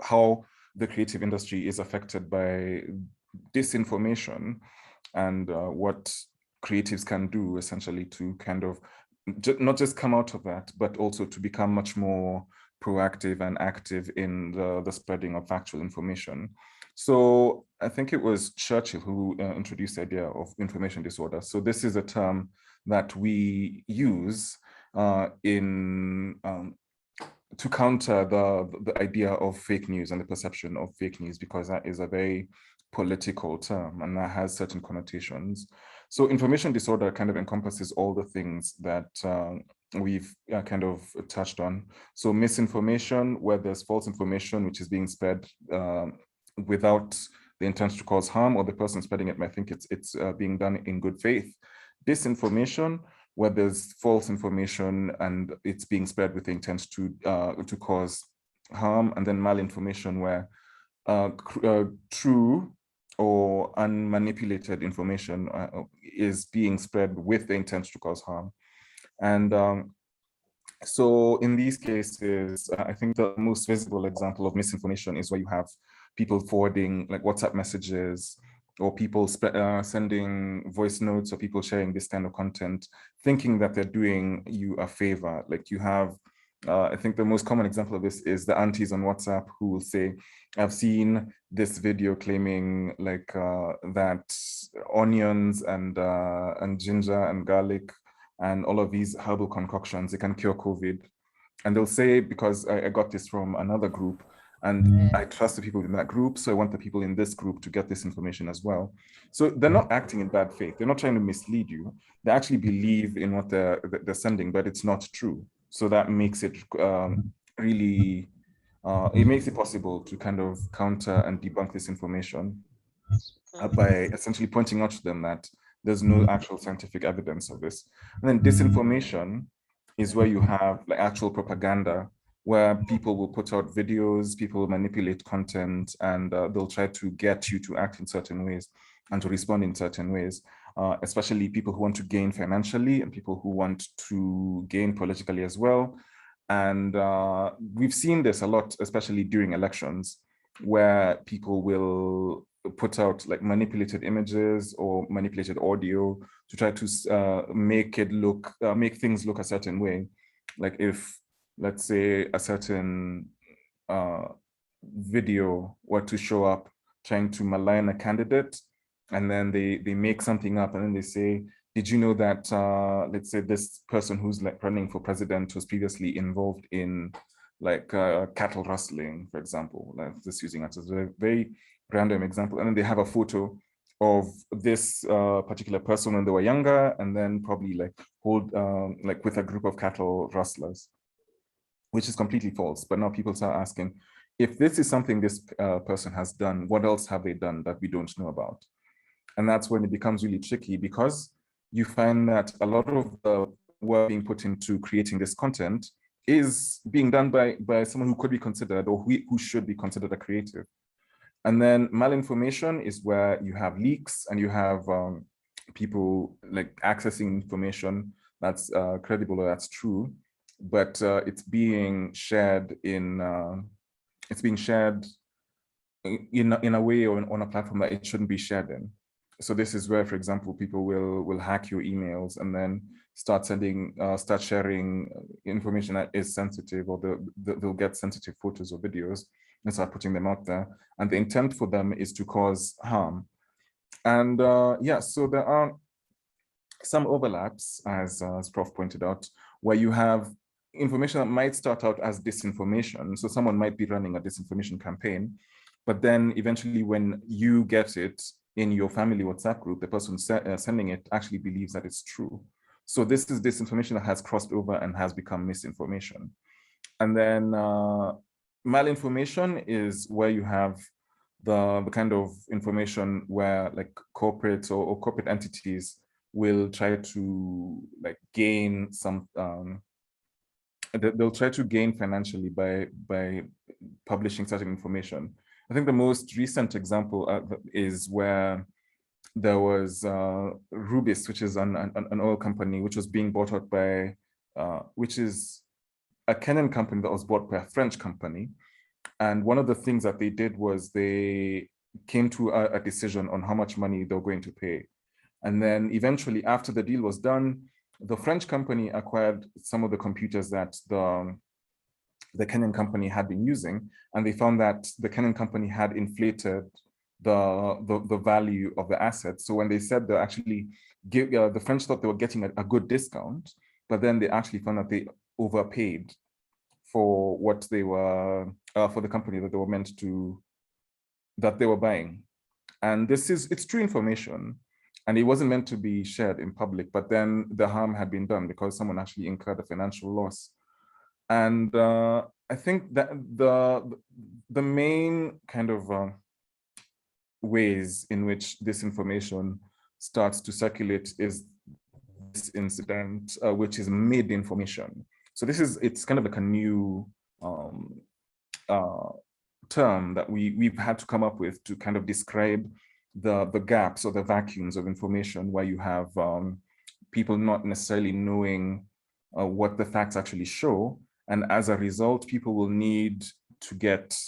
how the creative industry is affected by disinformation, and what creatives can do essentially to kind of not just come out of that, but also to become much more proactive and active in the spreading of factual information. So I think it was Churchill who introduced the idea of information disorder. So this is a term that we use to counter the idea of fake news and the perception of fake news, because that is a very political term and that has certain connotations. So information disorder kind of encompasses all the things that we've kind of touched on. So misinformation, where there's false information which is being spread without the intent to cause harm, or the person spreading it might think it's being done in good faith. Disinformation, where there's false information and it's being spread with the intent to cause harm. And then malinformation, where true or unmanipulated information is being spread with the intent to cause harm. And so in these cases, I think the most visible example of misinformation is where you have people forwarding like WhatsApp messages, or people sending voice notes, or people sharing this kind of content, thinking that they're doing you a favor. Like you have, I think the most common example of this is the aunties on WhatsApp who will say, I've seen this video claiming like that onions and ginger and garlic and all of these herbal concoctions, they can cure COVID. And they'll say, because I got this from another group, and I trust the people in that group, so I want the people in this group to get this information as well. So they're not acting in bad faith. They're not trying to mislead you. They actually believe in what they're sending, but it's not true. So that makes it really, it makes it possible to kind of counter and debunk this information by essentially pointing out to them that there's no actual scientific evidence of this. And then disinformation is where you have like actual propaganda, where people will put out videos, people will manipulate content, and they'll try to get you to act in certain ways and to respond in certain ways, especially people who want to gain financially and people who want to gain politically as well. And we've seen this a lot, especially during elections, where people will put out like manipulated images or manipulated audio to try to make things look a certain way. Like if, let's say, a certain video were to show up trying to malign a candidate, and then they make something up, and then they say, did you know that, let's say, this person who's like running for president was previously involved in like cattle rustling, for example, like just using that as a very random example. And then they have a photo of this particular person when they were younger, and then probably like like with a group of cattle rustlers, which is completely false. But now people start asking, if this is something this person has done, what else have they done that we don't know about? And that's when it becomes really tricky, because you find that a lot of the work being put into creating this content is being done by someone who could be considered, or who should be considered, a creative. And then malinformation is where you have leaks and you have people like accessing information that's credible or that's true, but it's being shared in a way or on a platform that it shouldn't be shared in. So this is where, for example, people will hack your emails and then start sharing information that is sensitive, or they'll get sensitive photos or videos and start putting them out there. And the intent for them is to cause harm. And yeah, so there are some overlaps, as Prof pointed out, where you have information that might start out as disinformation. So someone might be running a disinformation campaign, but then eventually when you get it in your family WhatsApp group, the person sending it actually believes that it's true. So this is disinformation that has crossed over and has become misinformation. And then malinformation is where you have the kind of information where like corporates or corporate entities will try to like gain some, they'll try to gain financially by publishing certain information. I think the most recent example is where there was Rubis, which is an oil company, which was being bought out by, which is a Kenyan company that was bought by a French company. And one of the things that they did was they came to a decision on how much money they were going to pay. And then eventually, after the deal was done, the French company acquired some of the computers that the Kenyan company had been using, and they found that the Kenyan company had inflated the value of the assets. So when they said they actually give, the French thought they were getting a good discount, but then they actually found that they overpaid for what they were, for the company that they were meant to, that they were buying. And it's true information, and it wasn't meant to be shared in public, but then the harm had been done because someone actually incurred a financial loss. And I think that the main kind of ways in which this information starts to circulate is this incident, which is mid-information. So it's kind of like a new term that we've had to come up with to kind of describe the gaps or the vacuums of information where you have people not necessarily knowing what the facts actually show. And as a result, people will need to get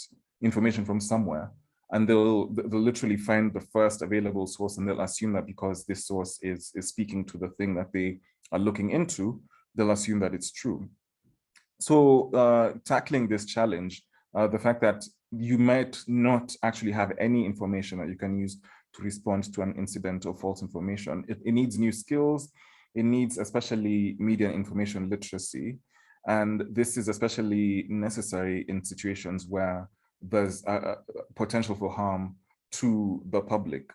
information from somewhere. And they'll literally find the first available source, and they'll assume that because this source is speaking to the thing that they are looking into, they'll assume that it's true. So tackling this challenge, the fact that you might not actually have any information that you can use to respond to an incident or false information, it needs new skills. It needs especially media and information literacy. And this is especially necessary in situations where there's a potential for harm to the public.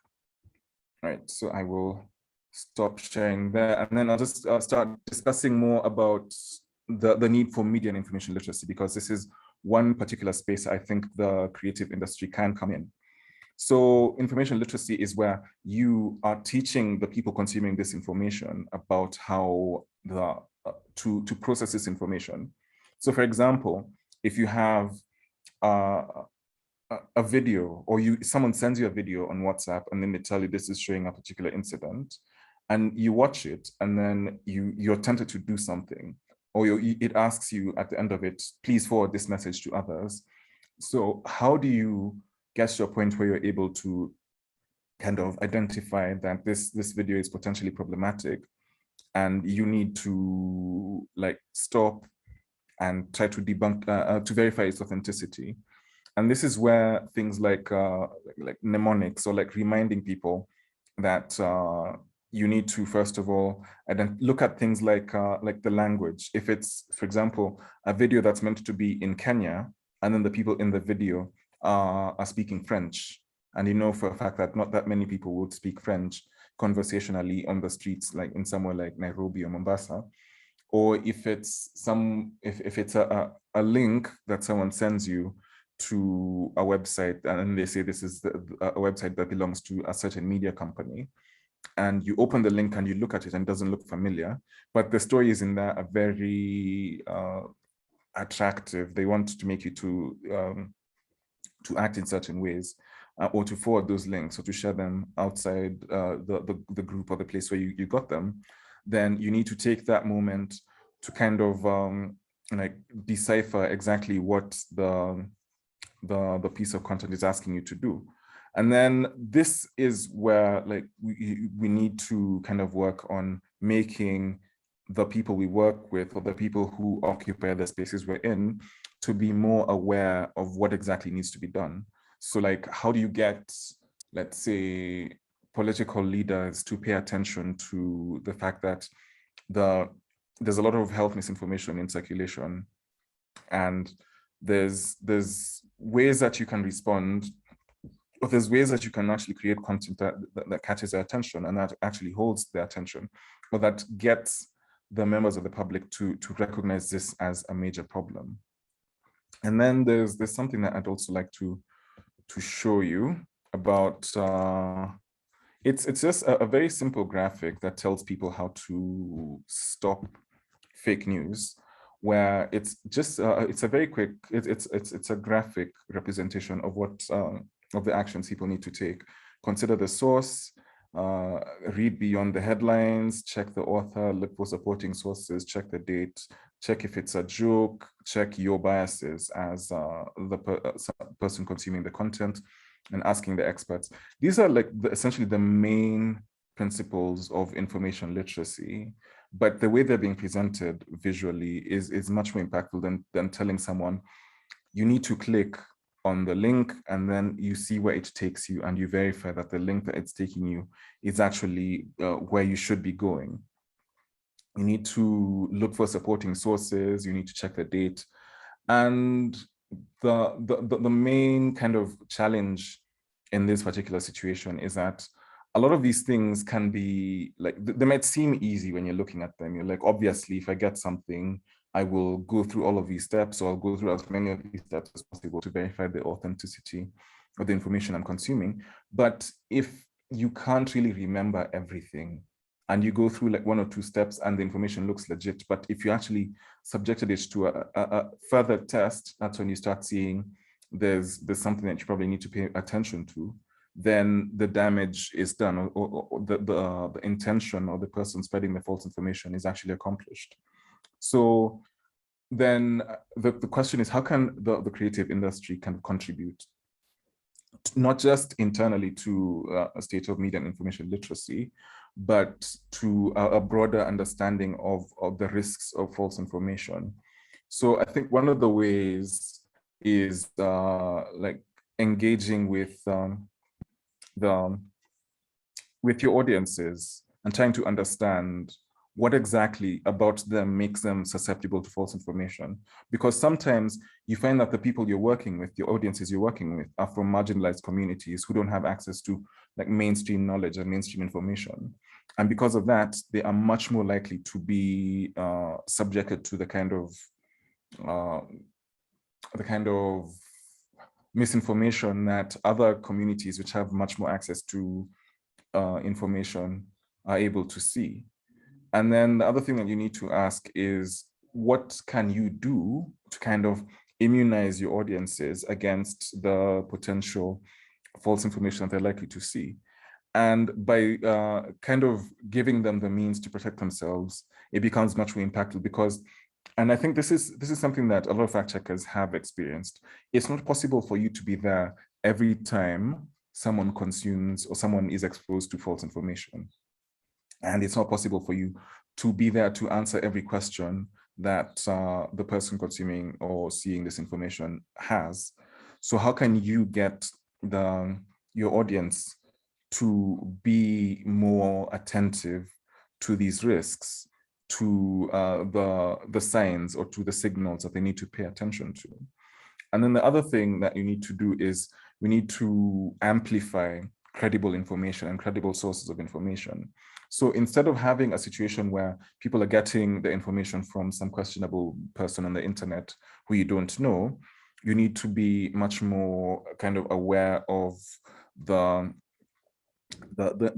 All right, so I will stop sharing there, and then I'll just start discussing more about the need for media and information literacy, because this is one particular space I think the creative industry can come in. So information literacy is where you are teaching the people consuming this information about how to process this information. So for example, if you have a video, or someone sends you a video on WhatsApp, and then they tell you this is showing a particular incident, and you watch it, and then you're tempted to do something, or it asks you at the end of it, please forward this message to others. So how do you get to a point where you're able to kind of identify that this video is potentially problematic, and you need to like stop and try to debunk, to verify its authenticity? And this is where things like mnemonics, or like reminding people that you need to, first of all, and then look at things like the language. If it's, for example, a video that's meant to be in Kenya, and then the people in the video are speaking French, and you know for a fact that not that many people would speak French conversationally on the streets, like in somewhere like Nairobi or Mombasa. Or if it's a link that someone sends you to a website, and they say this is a website that belongs to a certain media company, and you open the link and you look at it and it doesn't look familiar, but the stories in there are very attractive. They want to make you to act in certain ways, or to forward those links, or to share them outside the group or the place where you got them. Then you need to take that moment to kind of like decipher exactly what the piece of content is asking you to do. And then this is where like we need to kind of work on making the people we work with, or the people who occupy the spaces we're in, to be more aware of what exactly needs to be done. So like, how do you get, let's say, political leaders to pay attention to the fact that there's a lot of health misinformation in circulation, and there's ways that you can respond, or there's ways that you can actually create content that catches their attention, and that actually holds their attention, or that gets the members of the public to recognize this as a major problem. And then there's something that I'd also like to to show you about, it's just a very simple graphic that tells people how to stop fake news, where it's just, it's a very quick, it's a graphic representation of what, of the actions people need to take. Consider the source, read beyond the headlines, check the author, look for supporting sources, check the date, check if it's a joke, check your biases as the person consuming the content, and asking the experts. These are like essentially the main principles of information literacy, but the way they're being presented visually is much more impactful than telling someone, you need to click on the link and then you see where it takes you and you verify that the link that it's taking you is actually where you should be going. You need to look for supporting sources, you need to check the date. And the main kind of challenge in this particular situation is that a lot of these things can be like, they might seem easy when you're looking at them. You're like, obviously, if I get something, I will go through all of these steps, or I'll go through as many of these steps as possible to verify the authenticity of the information I'm consuming. But if you can't really remember everything, and you go through like 1 or 2 steps and the information looks legit, but if you actually subjected it to a further test, that's when you start seeing there's something that you probably need to pay attention to, then the damage is done, or the intention or the person spreading the false information is actually accomplished. So then the question is, how can the creative industry kind of contribute, not just internally to a state of media and information literacy, but to a broader understanding of the risks of false information? So I think one of the ways is like engaging with your audiences and trying to understand what exactly about them makes them susceptible to false information. Because sometimes you find that the people you're working with, your audiences you're working with, are from marginalized communities who don't have access to like mainstream knowledge and mainstream information. And because of that, they are much more likely to be subjected to the kind of misinformation that other communities which have much more access to information are able to see. And then the other thing that you need to ask is, what can you do to kind of immunize your audiences against the potential false information that they're likely to see? And by kind of giving them the means to protect themselves, it becomes much more impactful. Because, and I think this is something that a lot of fact checkers have experienced, it's not possible for you to be there every time someone consumes or someone is exposed to false information. And it's not possible for you to be there to answer every question that the person consuming or seeing this information has. So how can you get your audience to be more attentive to these risks, to the signs or to the signals that they need to pay attention to? And then the other thing that you need to do is we need to amplify credible information and credible sources of information. So instead of having a situation where people are getting the information from some questionable person on the internet who you don't know, you need to be much more kind of aware of the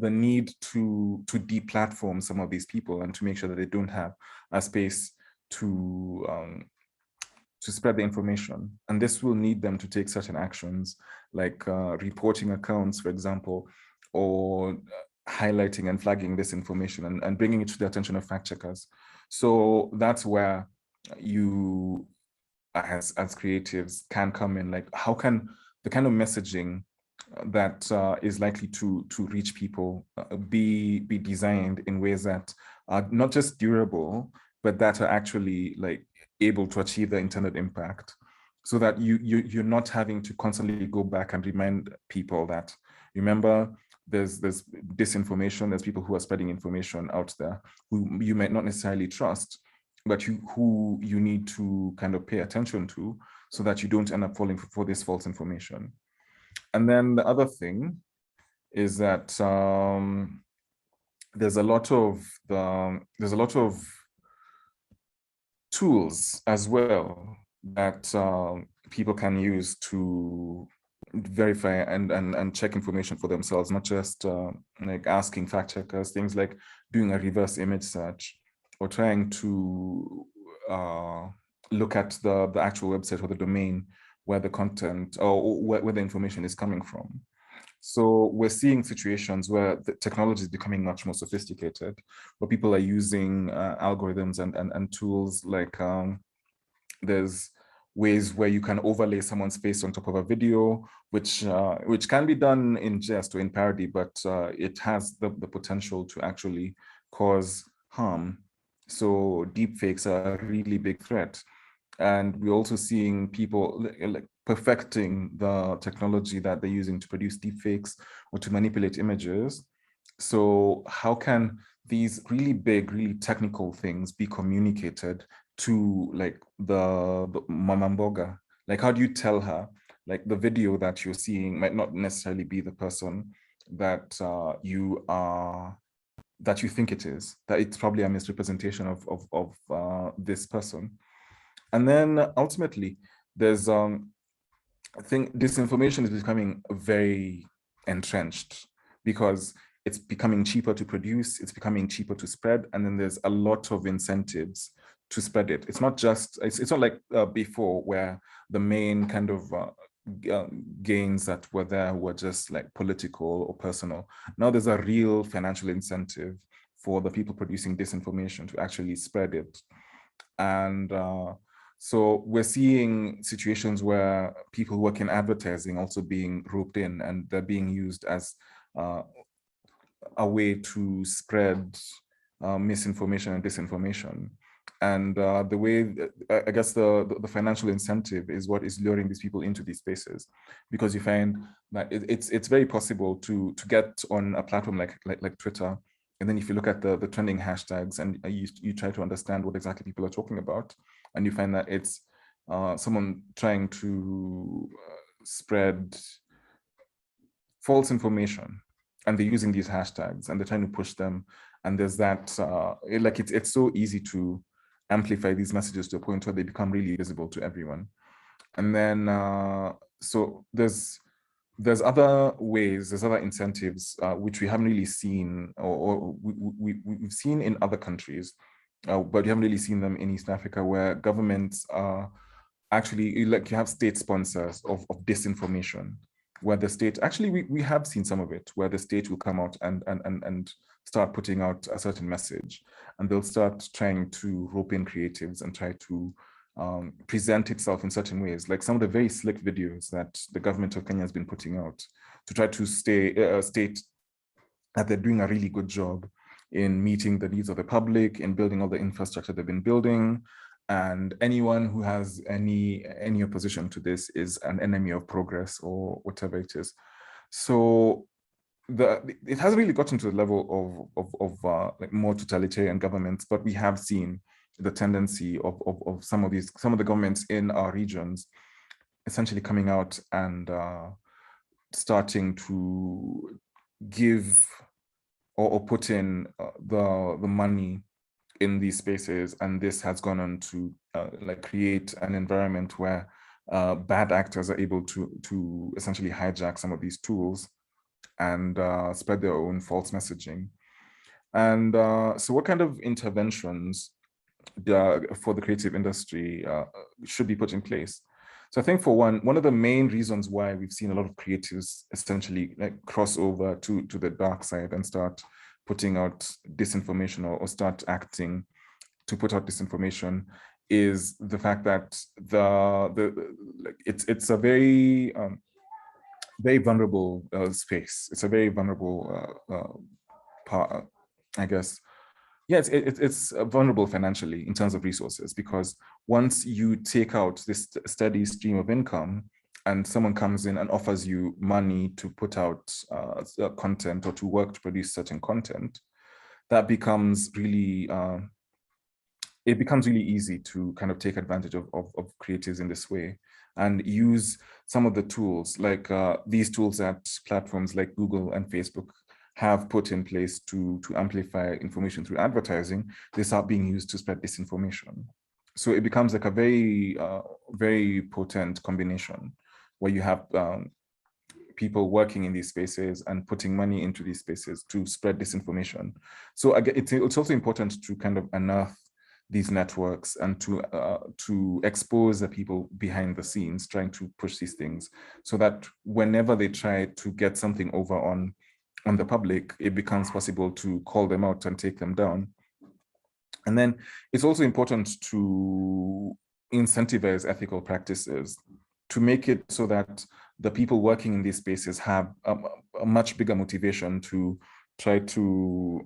need to deplatform some of these people and to make sure that they don't have a space to spread the information. And this will need them to take certain actions, like reporting accounts, for example, or highlighting and flagging this information and bringing it to the attention of fact checkers. So that's where you, as creatives, can come in. Like, how can the kind of messaging that is likely to reach people be designed in ways that are not just durable, but that are actually like able to achieve the intended impact, so that you're not having to constantly go back and remind people that, remember, there's disinformation, there's people who are spreading information out there who you might not necessarily trust, but who you need to kind of pay attention to, so that you don't end up falling for this false information. And then the other thing is that there's a lot of tools as well that people can use to verify and check information for themselves, not just like asking fact checkers, things like doing a reverse image search or trying to look at the actual website or the domain where the content or where the information is coming from. So we're seeing situations where the technology is becoming much more sophisticated, where people are using algorithms and tools like there's ways where you can overlay someone's face on top of a video, which can be done in jest or in parody, but it has the potential to actually cause harm. So deepfakes are a really big threat. And we're also seeing people like perfecting the technology that they're using to produce deepfakes or to manipulate images. So how can these really big, really technical things be communicated to like the mama mboga? Like, how do you tell her, like the video that you're seeing might not necessarily be the person that that you think it is, that it's probably a misrepresentation of this person. And then ultimately, there's I think disinformation is becoming very entrenched because it's becoming cheaper to produce, it's becoming cheaper to spread, and then there's a lot of incentives to spread it. It's not just, it's not like before where the main kind of gains that were there were just like political or personal. Now there's a real financial incentive for the people producing disinformation to actually spread it. And so we're seeing situations where people who work in advertising also being roped in, and they're being used as a way to spread misinformation and disinformation. And the way, I guess the financial incentive is what is luring these people into these spaces, because you find that it's very possible to get on a platform like Twitter. And then if you look at the trending hashtags and you try to understand what exactly people are talking about, and you find that it's someone trying to spread false information, and they're using these hashtags and they're trying to push them. And there's that, like it's so easy to amplify these messages to a point where they become really visible to everyone. And then, so there's other ways, there's other incentives, which we haven't really seen, or we've seen in other countries, but we haven't really seen them in East Africa, where governments are actually, like you have state sponsors of disinformation, where the state, actually we have seen some of it, where the state will come out and start putting out a certain message, and they'll start trying to rope in creatives and try to present itself in certain ways, like some of the very slick videos that the government of Kenya has been putting out to try to state that they're doing a really good job in meeting the needs of the public, in building all the infrastructure they've been building. And anyone who has any opposition to this is an enemy of progress, or whatever it is. So it hasn't really gotten to the level of like more totalitarian governments, but we have seen the tendency of some of the governments in our regions essentially coming out and starting to give or put in the money in these spaces, and this has gone on to like create an environment where bad actors are able to essentially hijack some of these tools and spread their own false messaging. And so what kind of interventions for the creative industry should be put in place? So I think for one of the main reasons why we've seen a lot of creatives essentially like cross over to the dark side and start putting out disinformation or start acting to put out disinformation is the fact that it's a very very vulnerable space. It's a very vulnerable part, I guess. Yeah, it's vulnerable financially in terms of resources, because once you take out this steady stream of income and someone comes in and offers you money to put out content or to work to produce certain content, that becomes really, it becomes really easy to kind of take advantage of creatives in this way and use some of the tools, like these tools that platforms like Google and Facebook have put in place to amplify information through advertising. They start being used to spread disinformation. So it becomes like a very, very potent combination where you have people working in these spaces and putting money into these spaces to spread disinformation. So again, it's also important to kind of unearth these networks and to expose the people behind the scenes trying to push these things, so that whenever they try to get something over on the public, it becomes possible to call them out and take them down. And then it's also important to incentivize ethical practices, to make it so that the people working in these spaces have a much bigger motivation to try to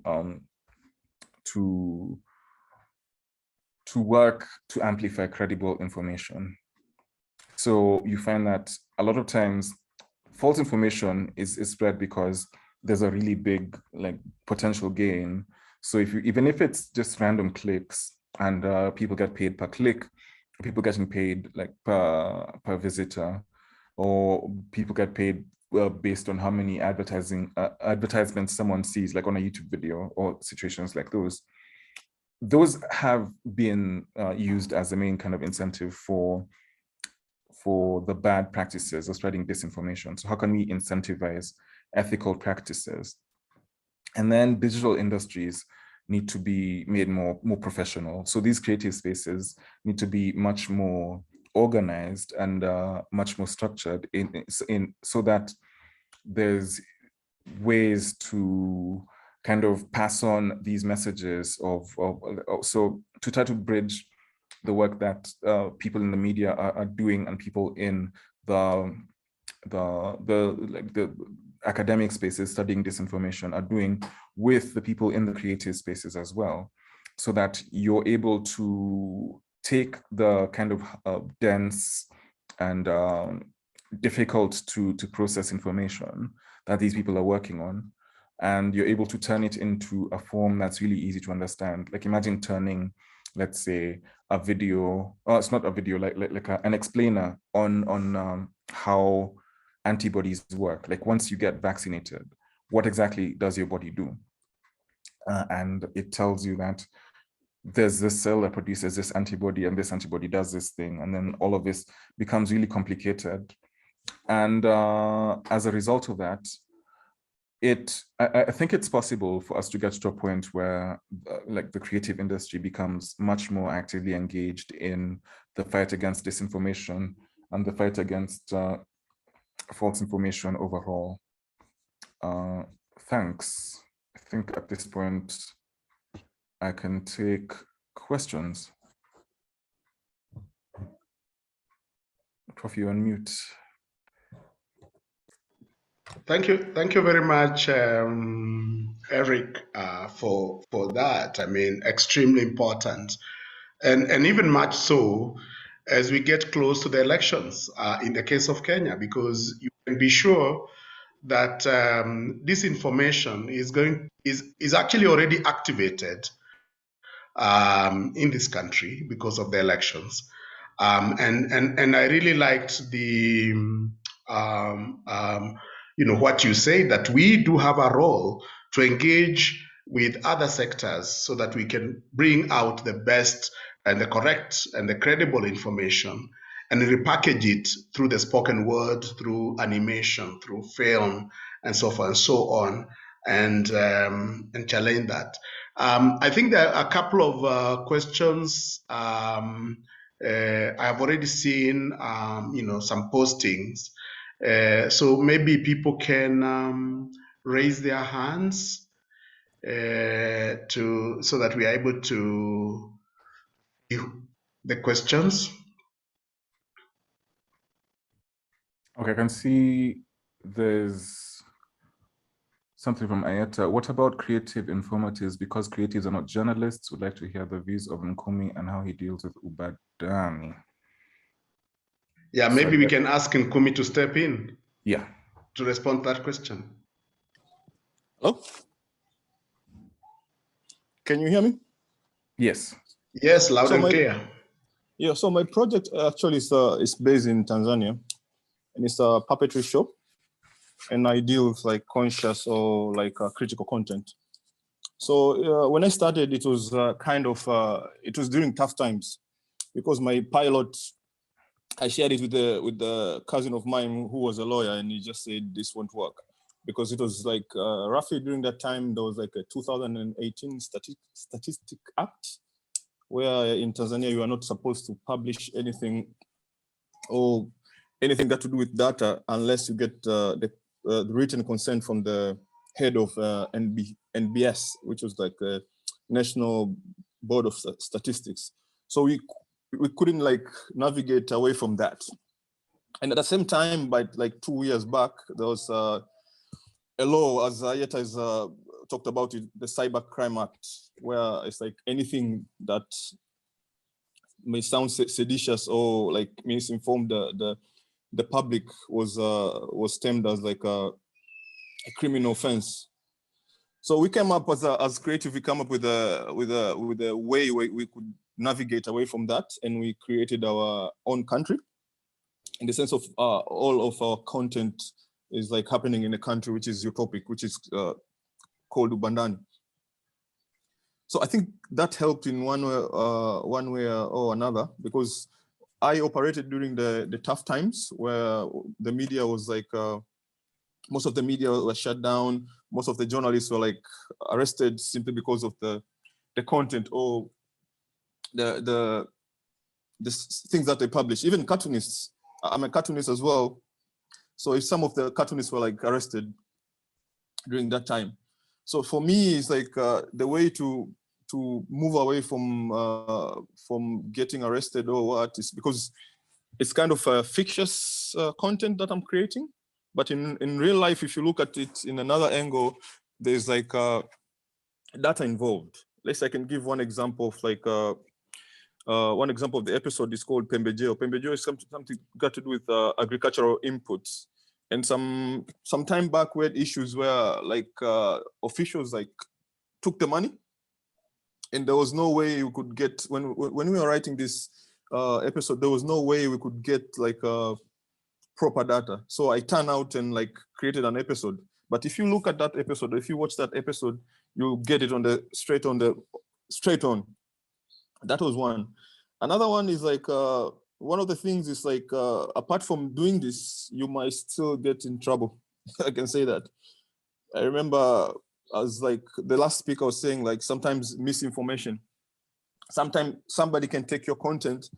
work to amplify credible information. So you find that a lot of times false information is spread because there's a really big potential gain. So even if it's just random clicks and people get paid per click, people getting paid per visitor, or people get paid based on how many advertisements someone sees, like on a YouTube video or situations like those have been used as the main kind of incentive for the bad practices of spreading disinformation. So how can we incentivize ethical practices? And then digital industries need to be made more professional. So these creative spaces need to be much more organized and much more structured so that there's ways to kind of pass on these messages so to try to bridge the work that people in the media are doing and people in the academic spaces studying disinformation are doing with the people in the creative spaces as well, so that you're able to take the kind of dense and difficult to process information that these people are working on, and you're able to turn it into a form that's really easy to understand. Like imagine turning, let's say, a video, it's not a video, an explainer on how antibodies work. Like once you get vaccinated, what exactly does your body do? And it tells you that there's this cell that produces this antibody and this antibody does this thing. And then all of this becomes really complicated. And as a result of that, I think it's possible for us to get to a point where the creative industry becomes much more actively engaged in the fight against disinformation and the fight against false information overall. Thanks. I think at this point, I can take questions. Prof, you unmute. Thank you very much, Eric, for that. I mean, extremely important, and even much so as we get close to the elections in the case of Kenya, because you can be sure that disinformation is actually already activated in this country because of the elections, and I really liked the what you say, that we do have a role to engage with other sectors so that we can bring out the best and the correct and the credible information and repackage it through the spoken word, through animation, through film, and so forth and so on, and challenge that. I think there are a couple of questions. I've already seen, some postings. So maybe people can raise their hands so that we are able to view the questions. Okay, I can see there's something from Ayeta. What about creative informatives? Because creatives are not journalists, would like to hear the views of Nkumi and how he deals with Ubadami. Yeah, maybe we can ask Nkumi to step in. Yeah. To respond to that question. Hello? Can you hear me? Yes. Yes, loud and clear. Yeah, so my project actually is based in Tanzania, and it's a puppetry show, and I deal with conscious or critical content. So when I started, it was it was during tough times, because my pilot I shared it with the cousin of mine who was a lawyer, and he just said this won't work, because it was like roughly during that time there was like a 2018 Statistic Act, where in Tanzania you are not supposed to publish anything or anything that to do with data unless you get the written consent from the head of NBS, which was like a National Board of Statistics. So we couldn't like navigate away from that. And at the same time, by like 2 years back, there was a law, as Ayeta has talked about it, the Cyber Crime Act, where it's like anything that may sound seditious or like misinform the public was termed as like a criminal offense. So we came up as creative. We come up with a way we could navigate away from that, and we created our own country, in the sense of all of our content is like happening in a country which is utopic, which is called Ubandani. So I think that helped in one way or another, because I operated during the tough times where the media was like, most of the media was shut down. Most of the journalists were like arrested simply because of the content or the things that they publish. Even cartoonists, I'm a cartoonist as well. So if some of the cartoonists were like arrested during that time. So for me, it's like the way to move away from getting arrested or what is, because it's kind of a fictitious content that I'm creating. But in real life, if you look at it in another angle, there's like data involved. Let's say I can give one example of like one example of the episode is called Pembejeo. Pembejeo is something got to do with agricultural inputs. And some time back we had issues where like officials like took the money, and there was no way you could get, when we were writing this episode, there was no way we could get like proper data. So I turned out and like created an episode. But if you look at that episode, if you watch that episode, you'll get it on the straight on. That was one. Another one is like one of the things is like apart from doing this, you might still get in trouble. I can say that. I remember as like the last speaker was saying, like sometimes misinformation. Sometimes somebody can take your content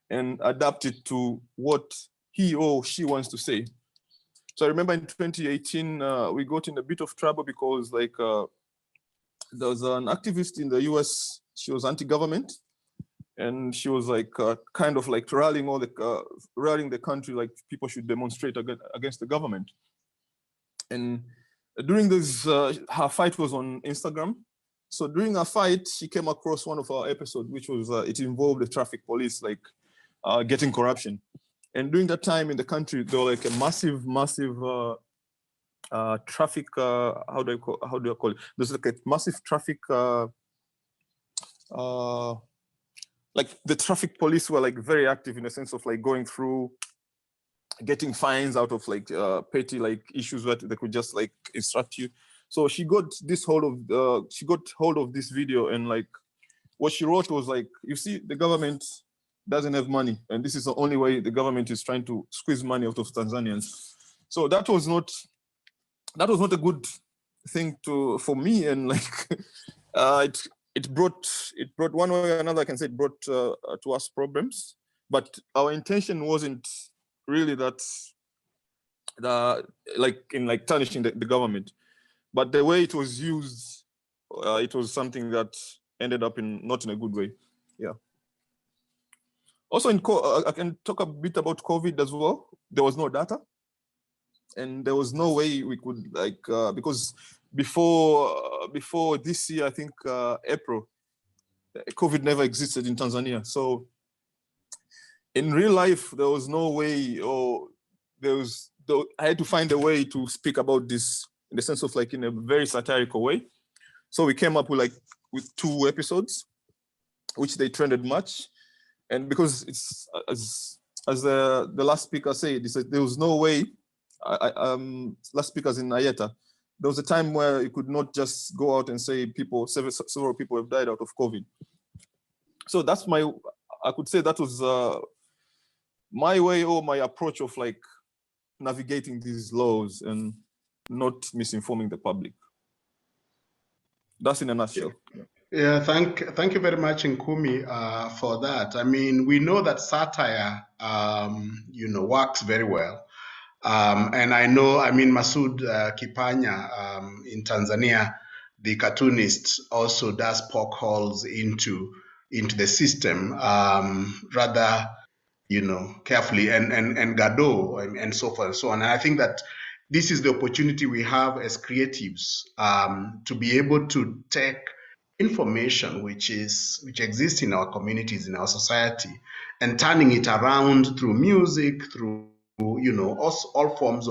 and adapt it to what he or she wants to say. So I remember in 2018, we got in a bit of trouble because like there was an activist in the US. She was anti-government, and she was like kind of like rallying the country, like people should demonstrate against the government. And during this, her fight was on Instagram. So during her fight, she came across one of our episodes, which was it involved the traffic police like getting corruption. And during that time in the country, there was like a massive traffic. How do I call it? There's like a massive traffic. Like the traffic police were like very active in the sense of like going through, getting fines out of like petty like issues that they could just like instruct you. So she got hold of this video, and like what she wrote was like, you see, the government doesn't have money, and this is the only way the government is trying to squeeze money out of Tanzanians. So that was not a good thing for me, and like it brought one way or another, I can say it brought to us problems. But our intention wasn't really that like in like tarnishing the government, but the way it was used, it was something that ended up not in a good way. Yeah. Also I can talk a bit about COVID as well. There was no data, and there was no way we could like because before this year, I think April, COVID never existed in Tanzania. So in real life, there was no way, or I had to find a way to speak about this in the sense of like in a very satirical way. So we came up with 2 episodes, which they trended much. And because it's as the last speaker said, he said there was no way. Last speakers in Ayeta, there was a time where you could not just go out and say several people have died out of COVID. So I could say that was my way or my approach of like navigating these laws and not misinforming the public. That's in a nutshell. Yeah, thank you very much, Nkumi, for that. I mean, we know that satire, works very well. And I know, I mean, Masood Kipanya in Tanzania, the cartoonist, also does poke holes into the system rather, carefully, and Gado and so forth and so on. And I think that this is the opportunity we have as creatives to be able to take information which exists in our communities, in our society, and turning it around through music, through all forms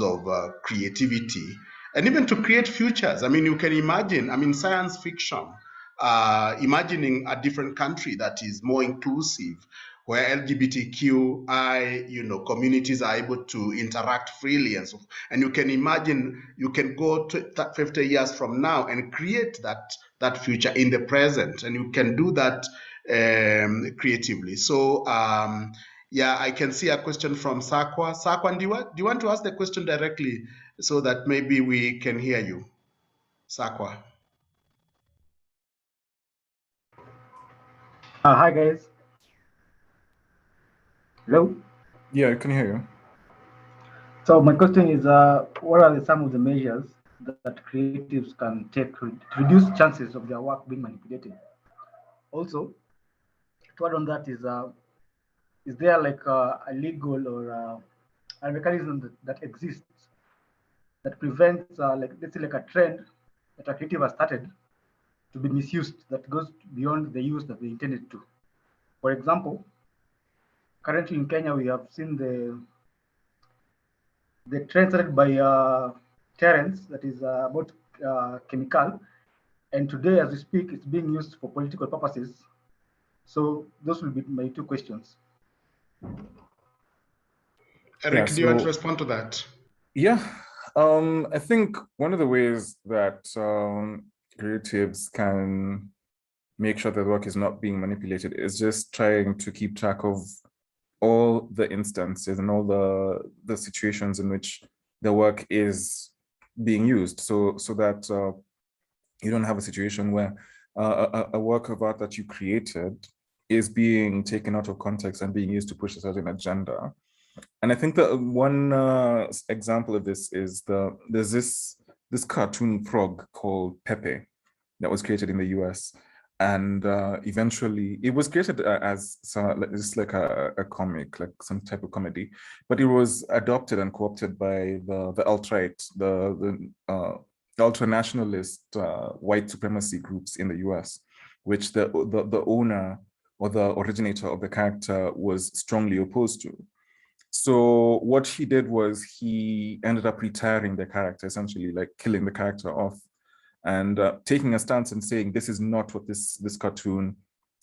of creativity, and even to create futures. I mean, you can imagine, I mean, science fiction, imagining a different country that is more inclusive, where LGBTQI, communities are able to interact freely, and you can imagine, you can go to 50 years from now and create that future in the present, and you can do that creatively. So yeah, I can see a question from Sakwa. Sakwa, do you want to ask the question directly so that maybe we can hear you, Sakwa? Hi guys. Hello. Yeah, I can hear you. So my question is, what are some of the measures that creatives can take to reduce chances of their work being manipulated? Also, to add on that is there like a legal or a mechanism that exists that prevents like, let's say, like a trend that a creative has started to be misused, that goes beyond the use that they intended to? For example, currently in Kenya, we have seen the trend started by Terence, that is about chemical, and today as we speak, it's being used for political purposes. So those will be my two questions. Eric, Yeah, do you want to respond to that? Yeah, I think one of the ways that creatives can make sure that work is not being manipulated is just trying to keep track of all the instances and all the situations in which the work is being used, so that you don't have a situation where a work of art that you created is being taken out of context and being used to push a certain agenda. And I think that one example of this is there's this cartoon frog called Pepe that was created in the US. And eventually it was created as just like a comic, like some type of comedy, but it was adopted and co-opted by the alt-right, the ultra-nationalist white supremacy groups in the US, which the owner or the originator of the character was strongly opposed to. So what he did was he ended up retiring the character, essentially like killing the character off, and taking a stance and saying, this is not what this cartoon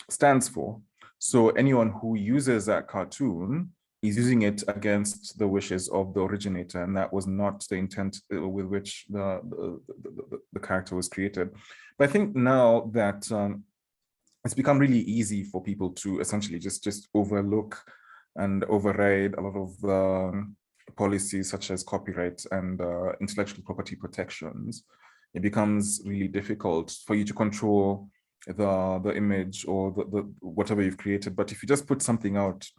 stands for. So anyone who uses that cartoon is using it against the wishes of the originator, and that was not the intent with which the character was created. But I think now that it's become really easy for people to essentially just overlook and override a lot of policies such as copyright and intellectual property protections, it becomes really difficult for you to control the image or the whatever you've created. But if you just put something out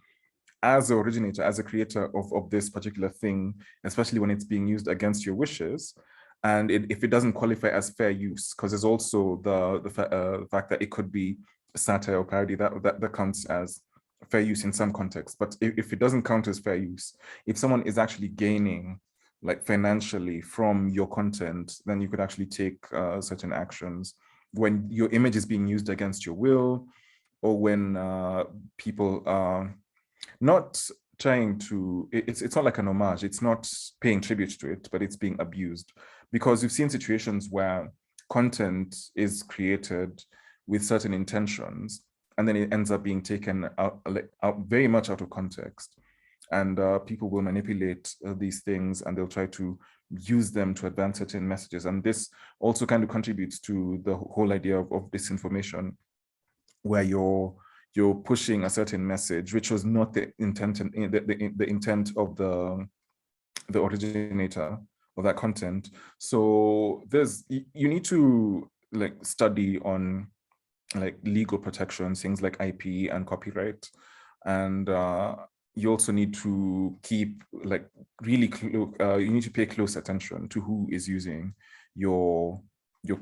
as an originator, as a creator of this particular thing, especially when it's being used against your wishes, and if it doesn't qualify as fair use, because there's also the fact that it could be satire or parody, that counts as fair use in some contexts. But if it doesn't count as fair use, if someone is actually gaining like financially from your content, then you could actually take certain actions when your image is being used against your will, or when people are not trying to, it's not like an homage, it's not paying tribute to it, but it's being abused. Because we've seen situations where content is created with certain intentions, and then it ends up being taken out very much out of context. And people will manipulate these things, and they'll try to use them to advance certain messages. And this also kind of contributes to the whole idea of disinformation, where you're you're pushing a certain message, which was not the intent and the intent of the originator of that content. So you need to like study on like legal protections, things like IP and copyright, and you also need to keep like really you need to pay close attention to who is using your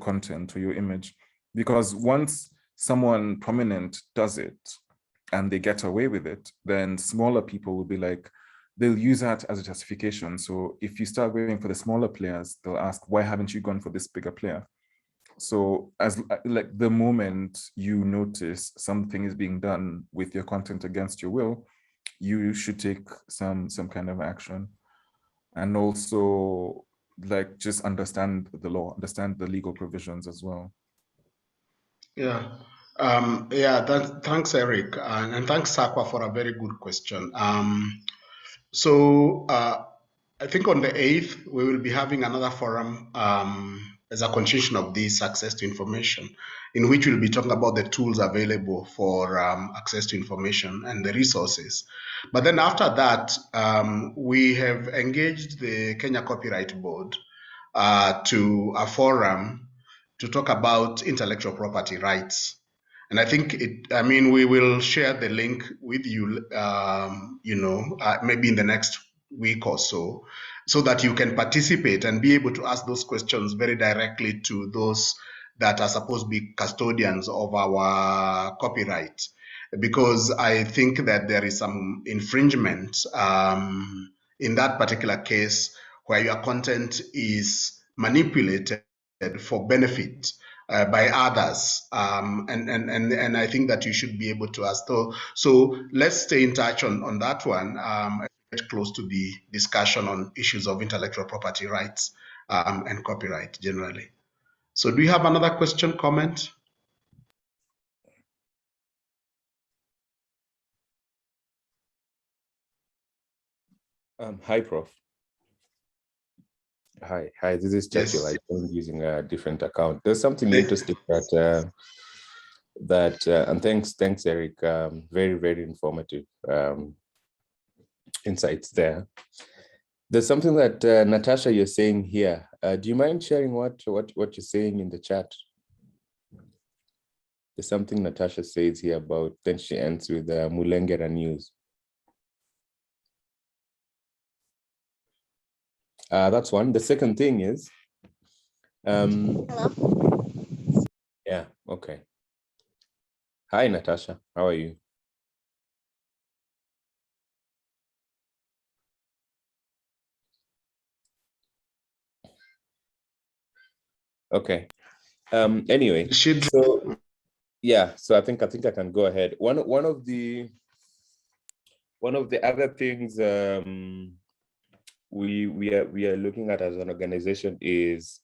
content or your image, because once someone prominent does it and they get away with it, then smaller people will be like, they'll use that as a justification. So if you start going for the smaller players, they'll ask, why haven't you gone for this bigger player? So as like the moment you notice something is being done with your content against your will, you should take some kind of action. And also like just understand the law, understand the legal provisions as well. Yeah. Thanks, Eric. And thanks, Sakwa, for a very good question. I think on the 8th, we will be having another forum as a continuation of this access to information, in which we'll be talking about the tools available for access to information and the resources. But then after that, we have engaged the Kenya Copyright Board to a forum to talk about intellectual property rights. And I think we will share the link with you, maybe in the next week or so that you can participate and be able to ask those questions very directly to those that are supposed to be custodians of our copyright. Because I think that there is some infringement in that particular case where your content is manipulated for benefit by others, and I think that you should be able to ask. So let's stay in touch on that one. Get close to the discussion on issues of intellectual property rights and copyright generally. So do you have another question, comment? Hi, Prof. Hi. This is Churchill. Yes. I'm using a different account. There's something interesting and thanks, Eric. Very, very informative insights there. There's something that Natasha, you're saying here. Do you mind sharing what you're saying in the chat? There's something Natasha says here about, then she ends with Mulengera news. That's one. The second thing is, yeah, okay. Hi, Natasha. How are you? Okay. Anyway, so yeah, so I think I can go ahead. One of the other things we are looking at as an organization is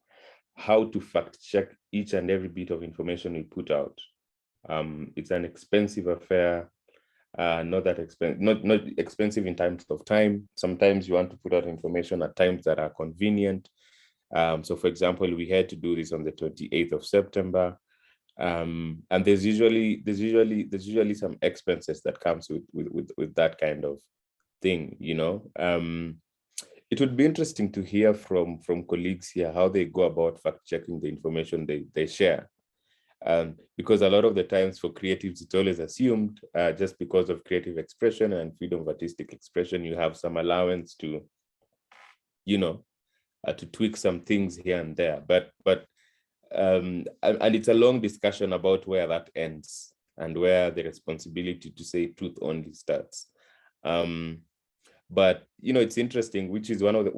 how to fact check each and every bit of information we put out. It's an expensive affair, not expensive in terms of time. Sometimes you want to put out information at times that are convenient. So for example, we had to do this on the 28th of September. And there's usually some expenses that comes with that kind of thing, you know. It would be interesting to hear from colleagues here how they go about fact checking the information they share. Because a lot of the times for creatives, it's always assumed just because of creative expression and freedom of artistic expression, you have some allowance to, you know, to tweak some things here and there. But and it's a long discussion about where that ends and where the responsibility to say truth only starts. But you know, it's interesting, which is one of the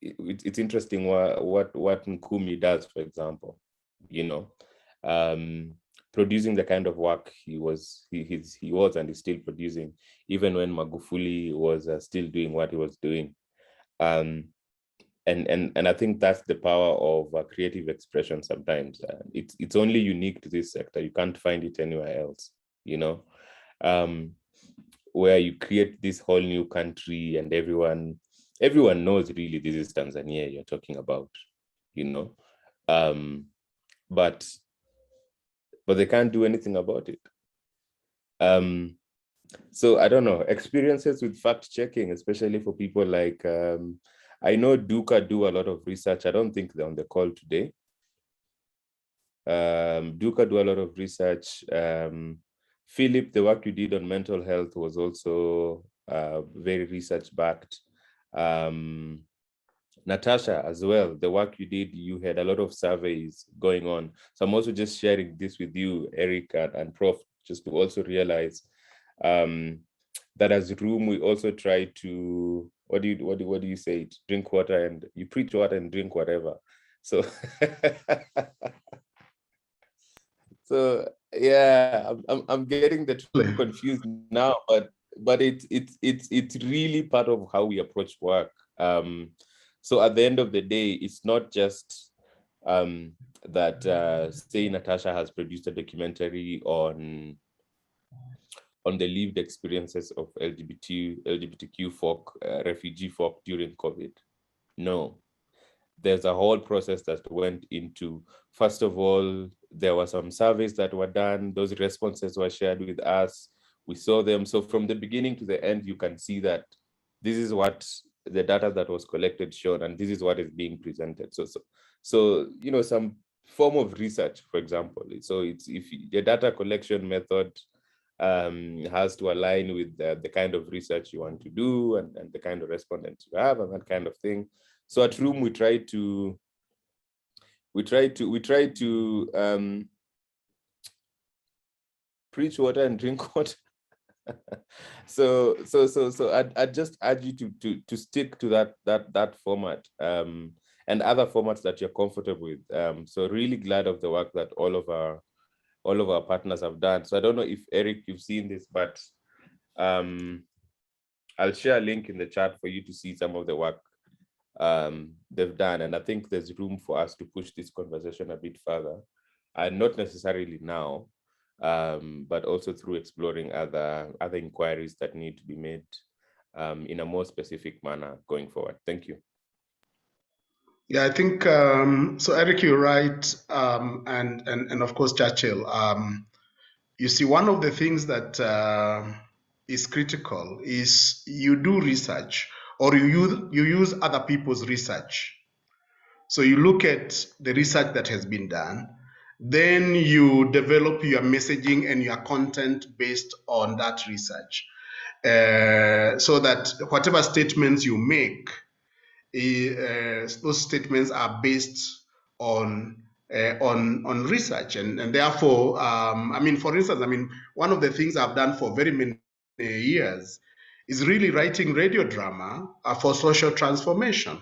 it's interesting what Nkumi does, for example, you know, producing the kind of work he was and is still producing, even when Magufuli was still doing what he was doing. And I think that's the power of creative expression sometimes. It's only unique to this sector. You can't find it anywhere else, you know, where you create this whole new country and everyone knows really this is Tanzania you're talking about, you know, but they can't do anything about it. So I don't know, experiences with fact checking, especially for people like, I know Duka do a lot of research. I don't think they're on the call today. Duka do a lot of research. Philip, the work you did on mental health was also very research backed. Natasha as well, the work you did, you had a lot of surveys going on. So I'm also just sharing this with you, Eric and Prof, just to also realize that as a room, we also try to, what do you say it? Drink water, and you preach water and drink whatever. So so yeah, I'm getting the two confused now, but it's really part of how we approach work. So at the end of the day, it's not just that say Natasha has produced a documentary on the lived experiences of LGBTQ folk, refugee folk during COVID. No, there's a whole process that went into, first of all, there were some surveys that were done. Those responses were shared with us. We saw them. So from the beginning to the end, you can see that this is what the data that was collected showed, and this is what is being presented. So you know, some form of research, for example. So it's, if the data collection method has to align with the kind of research you want to do, and the kind of respondents you have, and that kind of thing. So at Room, we try to preach water and drink water. So I'd just urge you to stick to that format, and other formats that you're comfortable with. So really glad of the work that all of our partners have done. So I don't know if Eric, you've seen this, but I'll share a link in the chat for you to see some of the work they've done. And I think there's room for us to push this conversation a bit further, and not necessarily now, but also through exploring other inquiries that need to be made in a more specific manner going forward. Thank you. Yeah, I think so. Eric, you're right, and of course, Churchill. You see, one of the things that is critical is you do research, or you use other people's research. So you look at the research that has been done, then you develop your messaging and your content based on that research, so that whatever statements you make, those statements are based on research, and therefore, I mean, for instance, I mean, one of the things I've done for very many years is really writing radio drama for social transformation.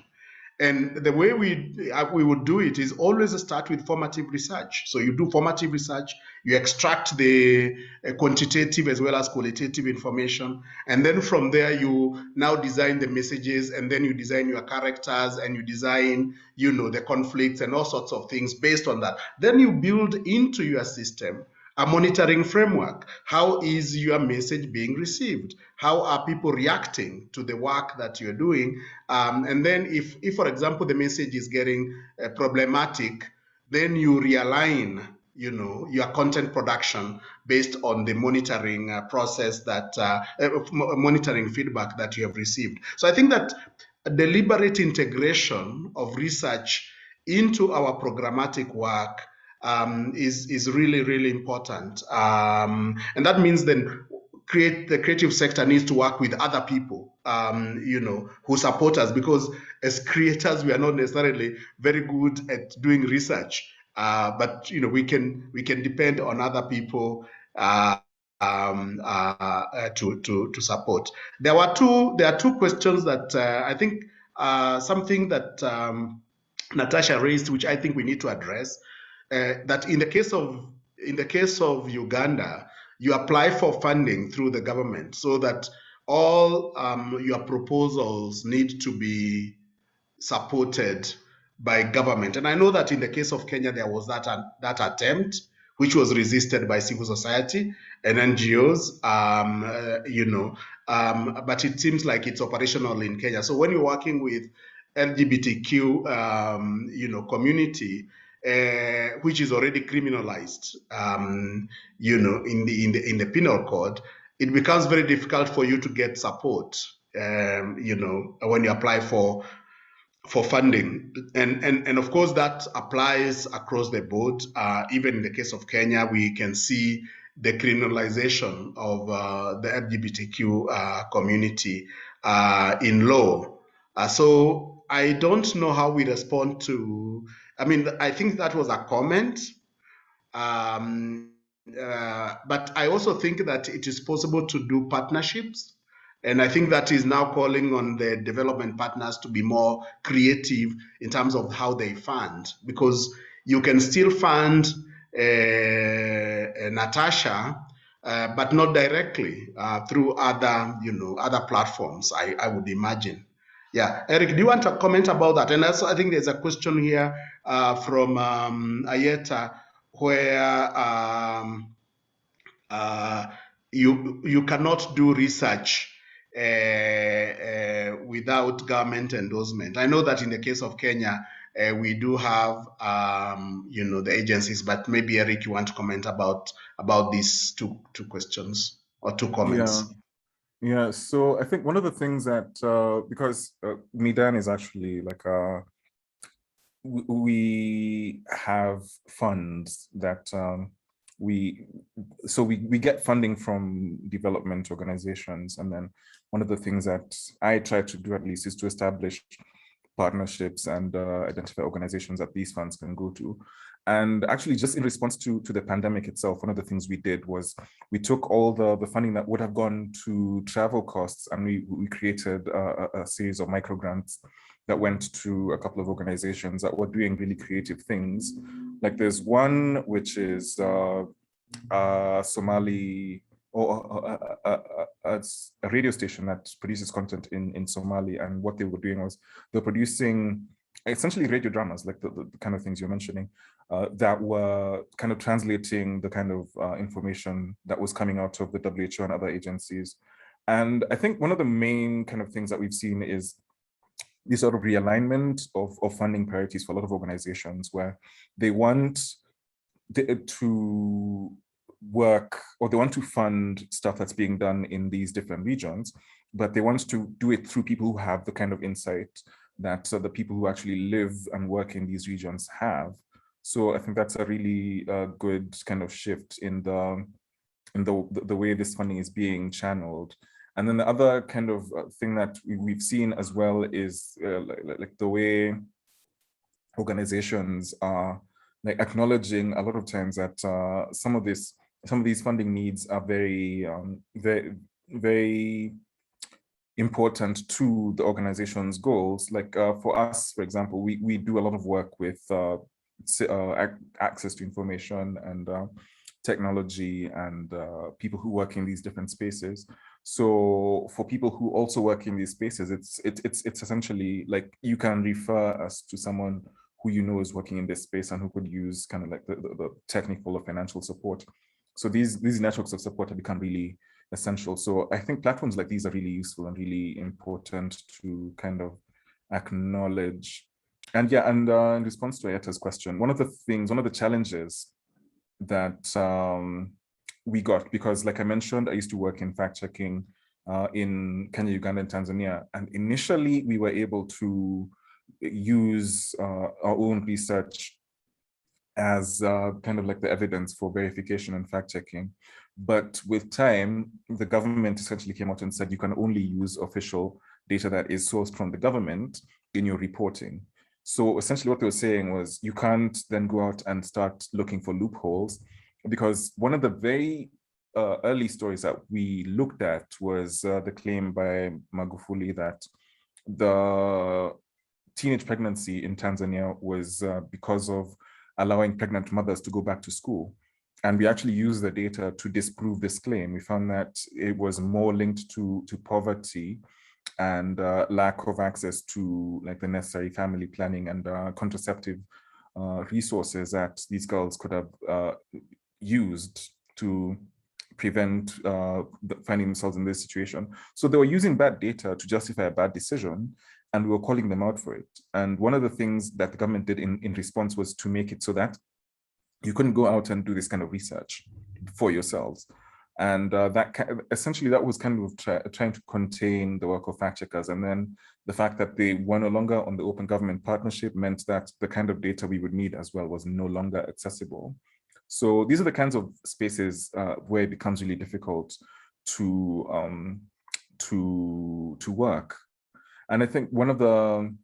And the way we would do it is always start with formative research. So you do formative research, you extract the quantitative as well as qualitative information, and then from there you now design the messages, and then you design your characters, and you design, you know, the conflicts and all sorts of things based on that. Then you build into your system a monitoring framework. How is your message being received? How are people reacting to the work that you're doing? And then if, for example, the message is getting problematic, then you realign, you know, your content production based on the monitoring process that, monitoring feedback that you have received. So I think that deliberate integration of research into our programmatic work is really, really important. And that means then the creative sector needs to work with other people, you know, who support us, because as creators, we are not necessarily very good at doing research, but, you know, we can depend on other people to support. There are two questions that I think something that Natasha raised, which I think we need to address. That in the case of Uganda, you apply for funding through the government, so that all your proposals need to be supported by government. And I know that in the case of Kenya, there was that attempt, which was resisted by civil society and NGOs, you know, but it seems like it's operational in Kenya. So when you're working with LGBTQ, you know, community, which is already criminalized, you know, in the penal code, it becomes very difficult for you to get support, you know, when you apply for funding. And of course, that applies across the board. Even in the case of Kenya, we can see the criminalization of the LGBTQ community in law. So I don't know how we respond to, I mean, I think that was a comment. But I also think that it is possible to do partnerships. And I think that is now calling on the development partners to be more creative in terms of how they fund, because you can still fund Natasha, but not directly through other, you know, other platforms, I would imagine. Yeah, Eric, do you want to comment about that? And also, I think there's a question here from Ayeta, where you cannot do research without government endorsement. I know that in the case of Kenya, we do have you know, the agencies, but maybe Eric, you want to comment about these two questions or two comments. Yeah, so I think one of the things that because Midan is actually like we have funds that we get funding from development organizations, and then one of the things that I try to do at least is to establish partnerships and identify organizations that these funds can go to. And actually, just in response to the pandemic itself, one of the things we did was we took all the funding that would have gone to travel costs, and we created a series of micro grants that went to a couple of organizations that were doing really creative things. Like there's one which is Somali, or a radio station that produces content in Somali, and what they were doing was they're producing essentially radio dramas, like the kind of things you're mentioning, that were kind of translating the kind of information that was coming out of the WHO and other agencies. And I think one of the main kind of things that we've seen is this sort of realignment of funding priorities for a lot of organizations, where they want to work, or they want to fund stuff that's being done in these different regions, but they want to do it through people who have the kind of insight that the people who actually live and work in these regions have. So I think that's a really good kind of shift in the way this funding is being channeled. And then the other kind of thing that we've seen as well is like the way organizations are like acknowledging a lot of times that some of these funding needs are very very important to the organization's goals. Like for us, for example, we do a lot of work with access to information and technology and people who work in these different spaces. So for people who also work in these spaces, it's essentially like you can refer us to someone who you know is working in this space and who could use kind of like the technical or financial support. So these networks of support have become really essential. So I think platforms like these are really useful and really important to kind of acknowledge. And yeah, and in response to Ayeta's question, one of the challenges that we got, because like I mentioned, I used to work in fact checking in Kenya, Uganda, and Tanzania. And initially we were able to use our own research as kind of like the evidence for verification and fact checking. But with time, the government essentially came out and said you can only use official data that is sourced from the government in your reporting. So essentially what they were saying was you can't then go out and start looking for loopholes, because one of the very early stories that we looked at was the claim by Magufuli that the teenage pregnancy in Tanzania was because of allowing pregnant mothers to go back to school. And we actually used the data to disprove this claim. We found that it was more linked to poverty and lack of access to like the necessary family planning and contraceptive resources that these girls could have used to prevent finding themselves in this situation. So they were using bad data to justify a bad decision. and we were calling them out for it. And one of the things that the government did in response was to make it so that you couldn't go out and do this kind of research for yourselves. And essentially that was kind of trying to contain the work of fact checkers. And then the fact that they were no longer on the open government partnership meant that the kind of data we would need as well was no longer accessible. So these are the kinds of spaces where it becomes really difficult to work. And I think one of the,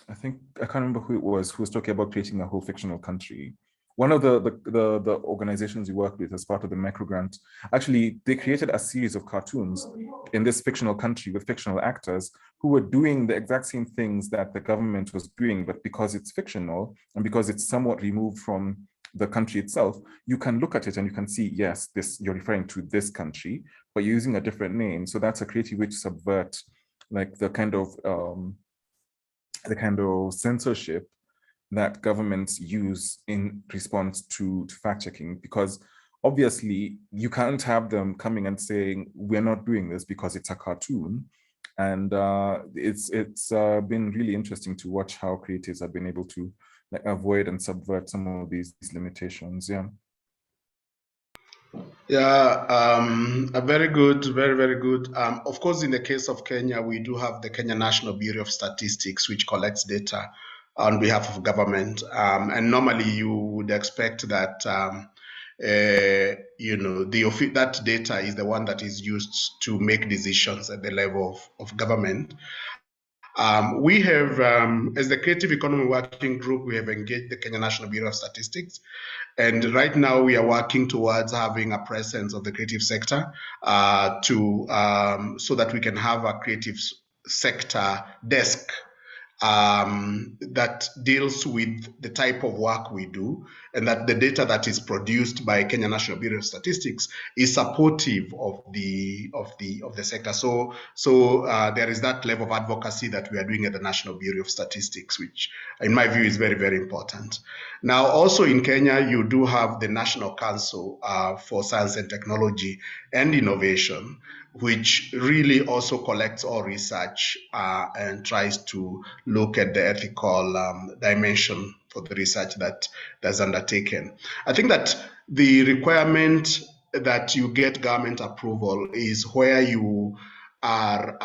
I can't remember who it was who was talking about creating a whole fictional country. One of the organizations we work with as part of the microgrant, actually, they created a series of cartoons in this fictional country with fictional actors who were doing the exact same things that the government was doing, but because it's fictional and because it's somewhat removed from the country itself, you can look at it and you can see, yes, you're referring to this country, but you're using a different name. So that's a creative way to subvert like the kind of censorship that governments use in response to fact checking, because obviously you can't have them coming and saying we're not doing this because it's a cartoon. And it's been really interesting to watch how creatives have been able to like avoid and subvert some of these limitations. Yeah. A very good, very, very good. Of course, in the case of Kenya, we do have the Kenya National Bureau of Statistics, which collects data on behalf of government. And normally you would expect that, that data is the one that is used to make decisions at the level of government. We have, as the Creative Economy Working Group, we have engaged the Kenya National Bureau of Statistics. And right now we are working towards having a presence of the creative sector so that we can have a creative sector desk that deals with the type of work we do, and that the data that is produced by Kenya National Bureau of Statistics is supportive of the sector. So there is that level of advocacy that we are doing at the National Bureau of Statistics, which in my view is very, very important. Now, also in Kenya, you do have the National Council for Science and Technology and Innovation, which really also collects all research and tries to look at the ethical dimension for the research that's undertaken. I think that the requirement that you get government approval is where you are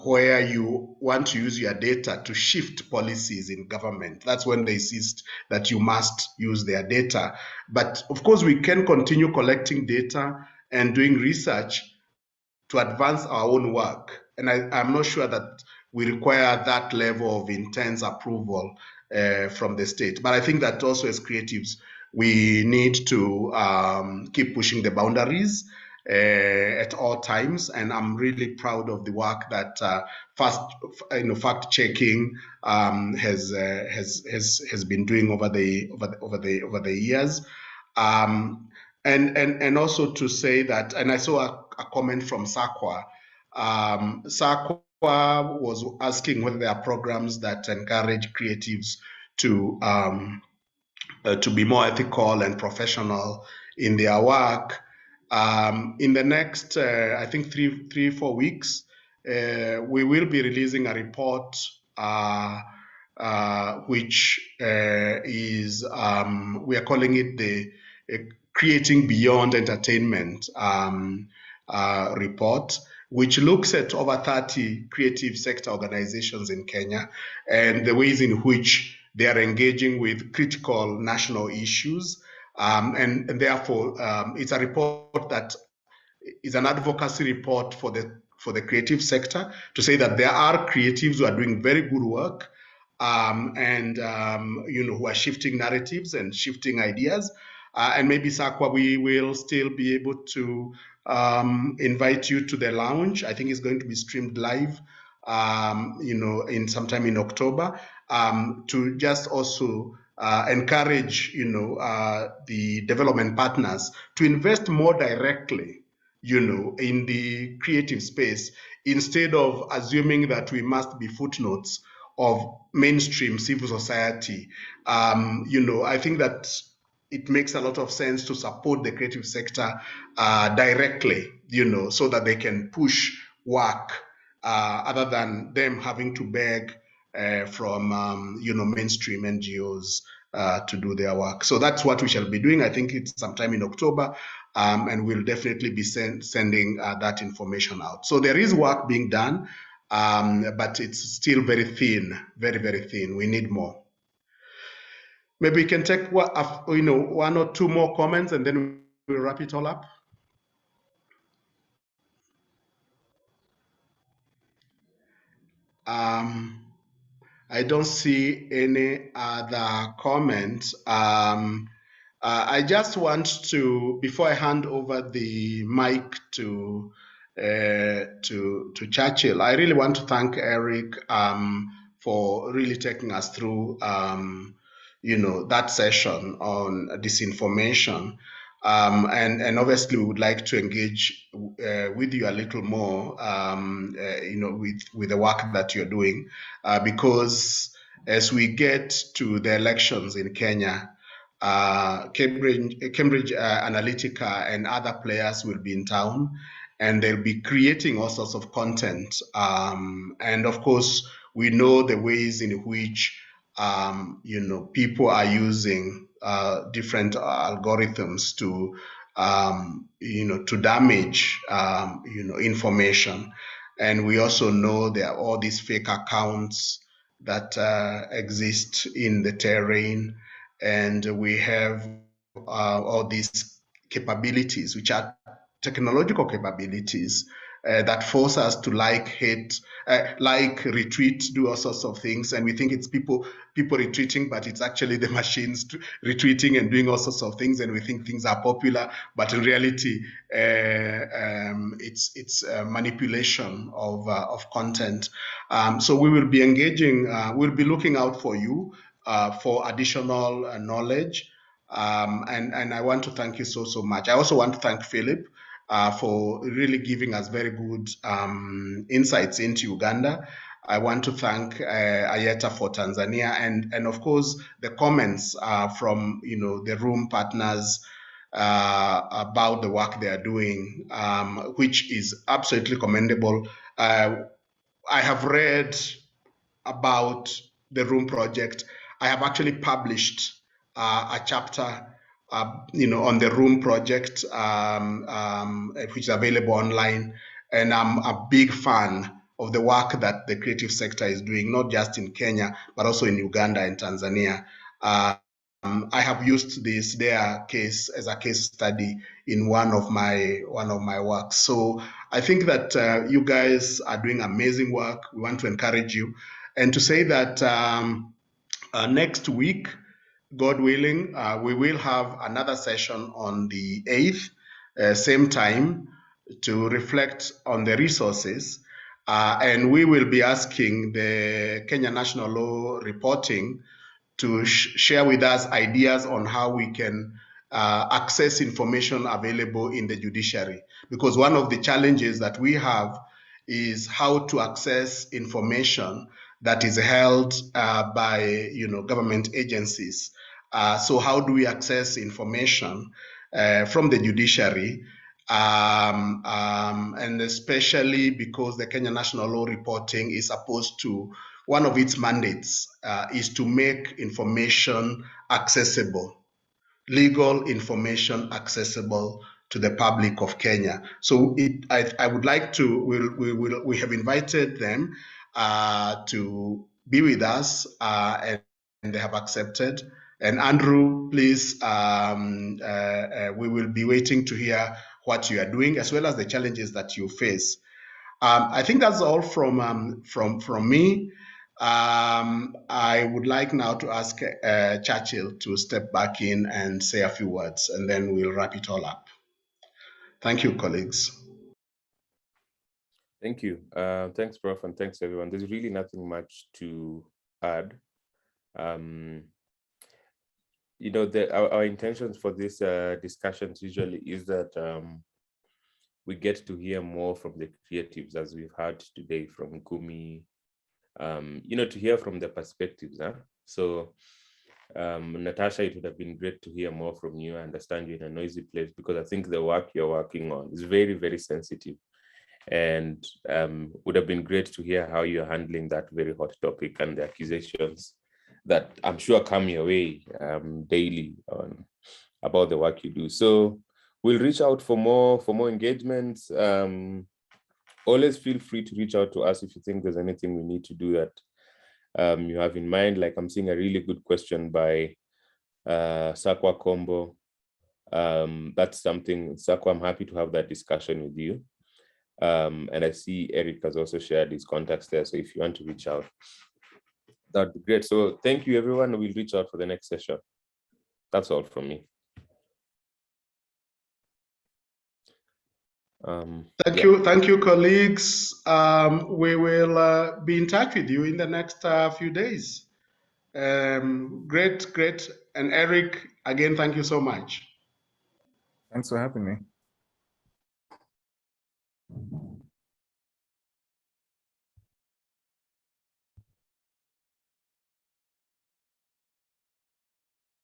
where you want to use your data to shift policies in government. That's when they insist that you must use their data. But of course, we can continue collecting data and doing research to advance our own work. And I'm not sure that we require that level of intense approval from the state. But I think that also as creatives, we need to keep pushing the boundaries at all times. And I'm really proud of the work that fact checking has been doing over the years. And also to say that, and I saw a comment from Sakwa. Sakwa was asking whether there are programs that encourage creatives to be more ethical and professional in their work. In the next, I think 3-4 weeks, we will be releasing a report which is, we are calling it the Creating Beyond Entertainment report, which looks at over 30 creative sector organizations in Kenya and the ways in which they are engaging with critical national issues. And therefore, it's a report that is an advocacy report for the creative sector to say that there are creatives who are doing very good work and who are shifting narratives and shifting ideas. And maybe, Sakwa, we will still be able to invite you to the lounge. I think it's going to be streamed live, in sometime in October, to just also encourage, the development partners to invest more directly, in the creative space, instead of assuming that we must be footnotes of mainstream civil society. I think that it makes a lot of sense to support the creative sector directly, so that they can push work other than them having to beg from mainstream NGOs to do their work. So that's what we shall be doing. I think it's sometime in October, and we'll definitely be sending that information out. So there is work being done, but it's still very thin, very, very thin. We need more. Maybe we can take one or two more comments, and then we'll wrap it all up. I don't see any other comments. I just want to, before I hand over the mic to Churchill, I really want to thank Eric for really taking us through that session on disinformation. And obviously we would like to engage with you a little more, with the work that you're doing, because as we get to the elections in Kenya, Cambridge Analytica and other players will be in town, and they'll be creating all sorts of content. And of course, we know the ways in which people are using different algorithms to damage information. And we also know there are all these fake accounts that exist in the terrain, and we have all these capabilities, which are technological capabilities that force us to hate, retweet, do all sorts of things, and we think it's people retweeting, but it's actually the machines retweeting and doing all sorts of things, and we think things are popular, but in reality, it's manipulation of content. So we will be engaging. We'll be looking out for you for additional knowledge. And I want to thank you so much. I also want to thank Philip for really giving us very good insights into Uganda. I want to thank Ayeta for Tanzania, and of course the comments from the room partners about the work they are doing, which is absolutely commendable. I have read about the Room project. I have actually published a chapter on the Room project, which is available online. And I'm a big fan of the work that the creative sector is doing, not just in Kenya, but also in Uganda and Tanzania. I have used their case as a case study in one of my works. So I think that you guys are doing amazing work. We want to encourage you, and to say that next week, God willing, we will have another session on the 8th, same time, to reflect on the resources. And we will be asking the Kenya National Law Reporting to share with us ideas on how we can access information available in the judiciary. Because one of the challenges that we have is how to access information that is held by government agencies. So how do we access information from the judiciary? And especially because the Kenya National Law Reporting is supposed to, one of its mandates is to make information accessible, legal information accessible to the public of Kenya. So I would like to, we have invited them to be with us, and they have accepted. And Andrew, please, we will be waiting to hear what you are doing, as well as the challenges that you face. I think that's all from me. I would like now to ask Churchill to step back in and say a few words, and then we'll wrap it all up. Thank you, colleagues. Thank you. Thanks, Prof, and thanks, everyone. There's really nothing much to add. Our intentions for this discussions usually is that we get to hear more from the creatives, as we've heard today from Kumi, to hear from the perspectives. So, Natasha, it would have been great to hear more from you. I understand you're in a noisy place, because I think the work you're working on is very, very sensitive. And would have been great to hear how you're handling that very hot topic and the accusations that I'm sure come your way daily about the work you do. So we'll reach out for more engagements. Always feel free to reach out to us if you think there's anything we need to do that you have in mind. Like I'm seeing a really good question by Sakwa Kombo. That's something, Sakwa, I'm happy to have that discussion with you. And I see Eric has also shared his contacts there. So if you want to reach out, that'd be great. So thank you, everyone. We'll reach out for the next session. That's all from me. Thank you, colleagues. We will be in touch with you in the next few days. Great. And Eric, again, thank you so much. Thanks for having me.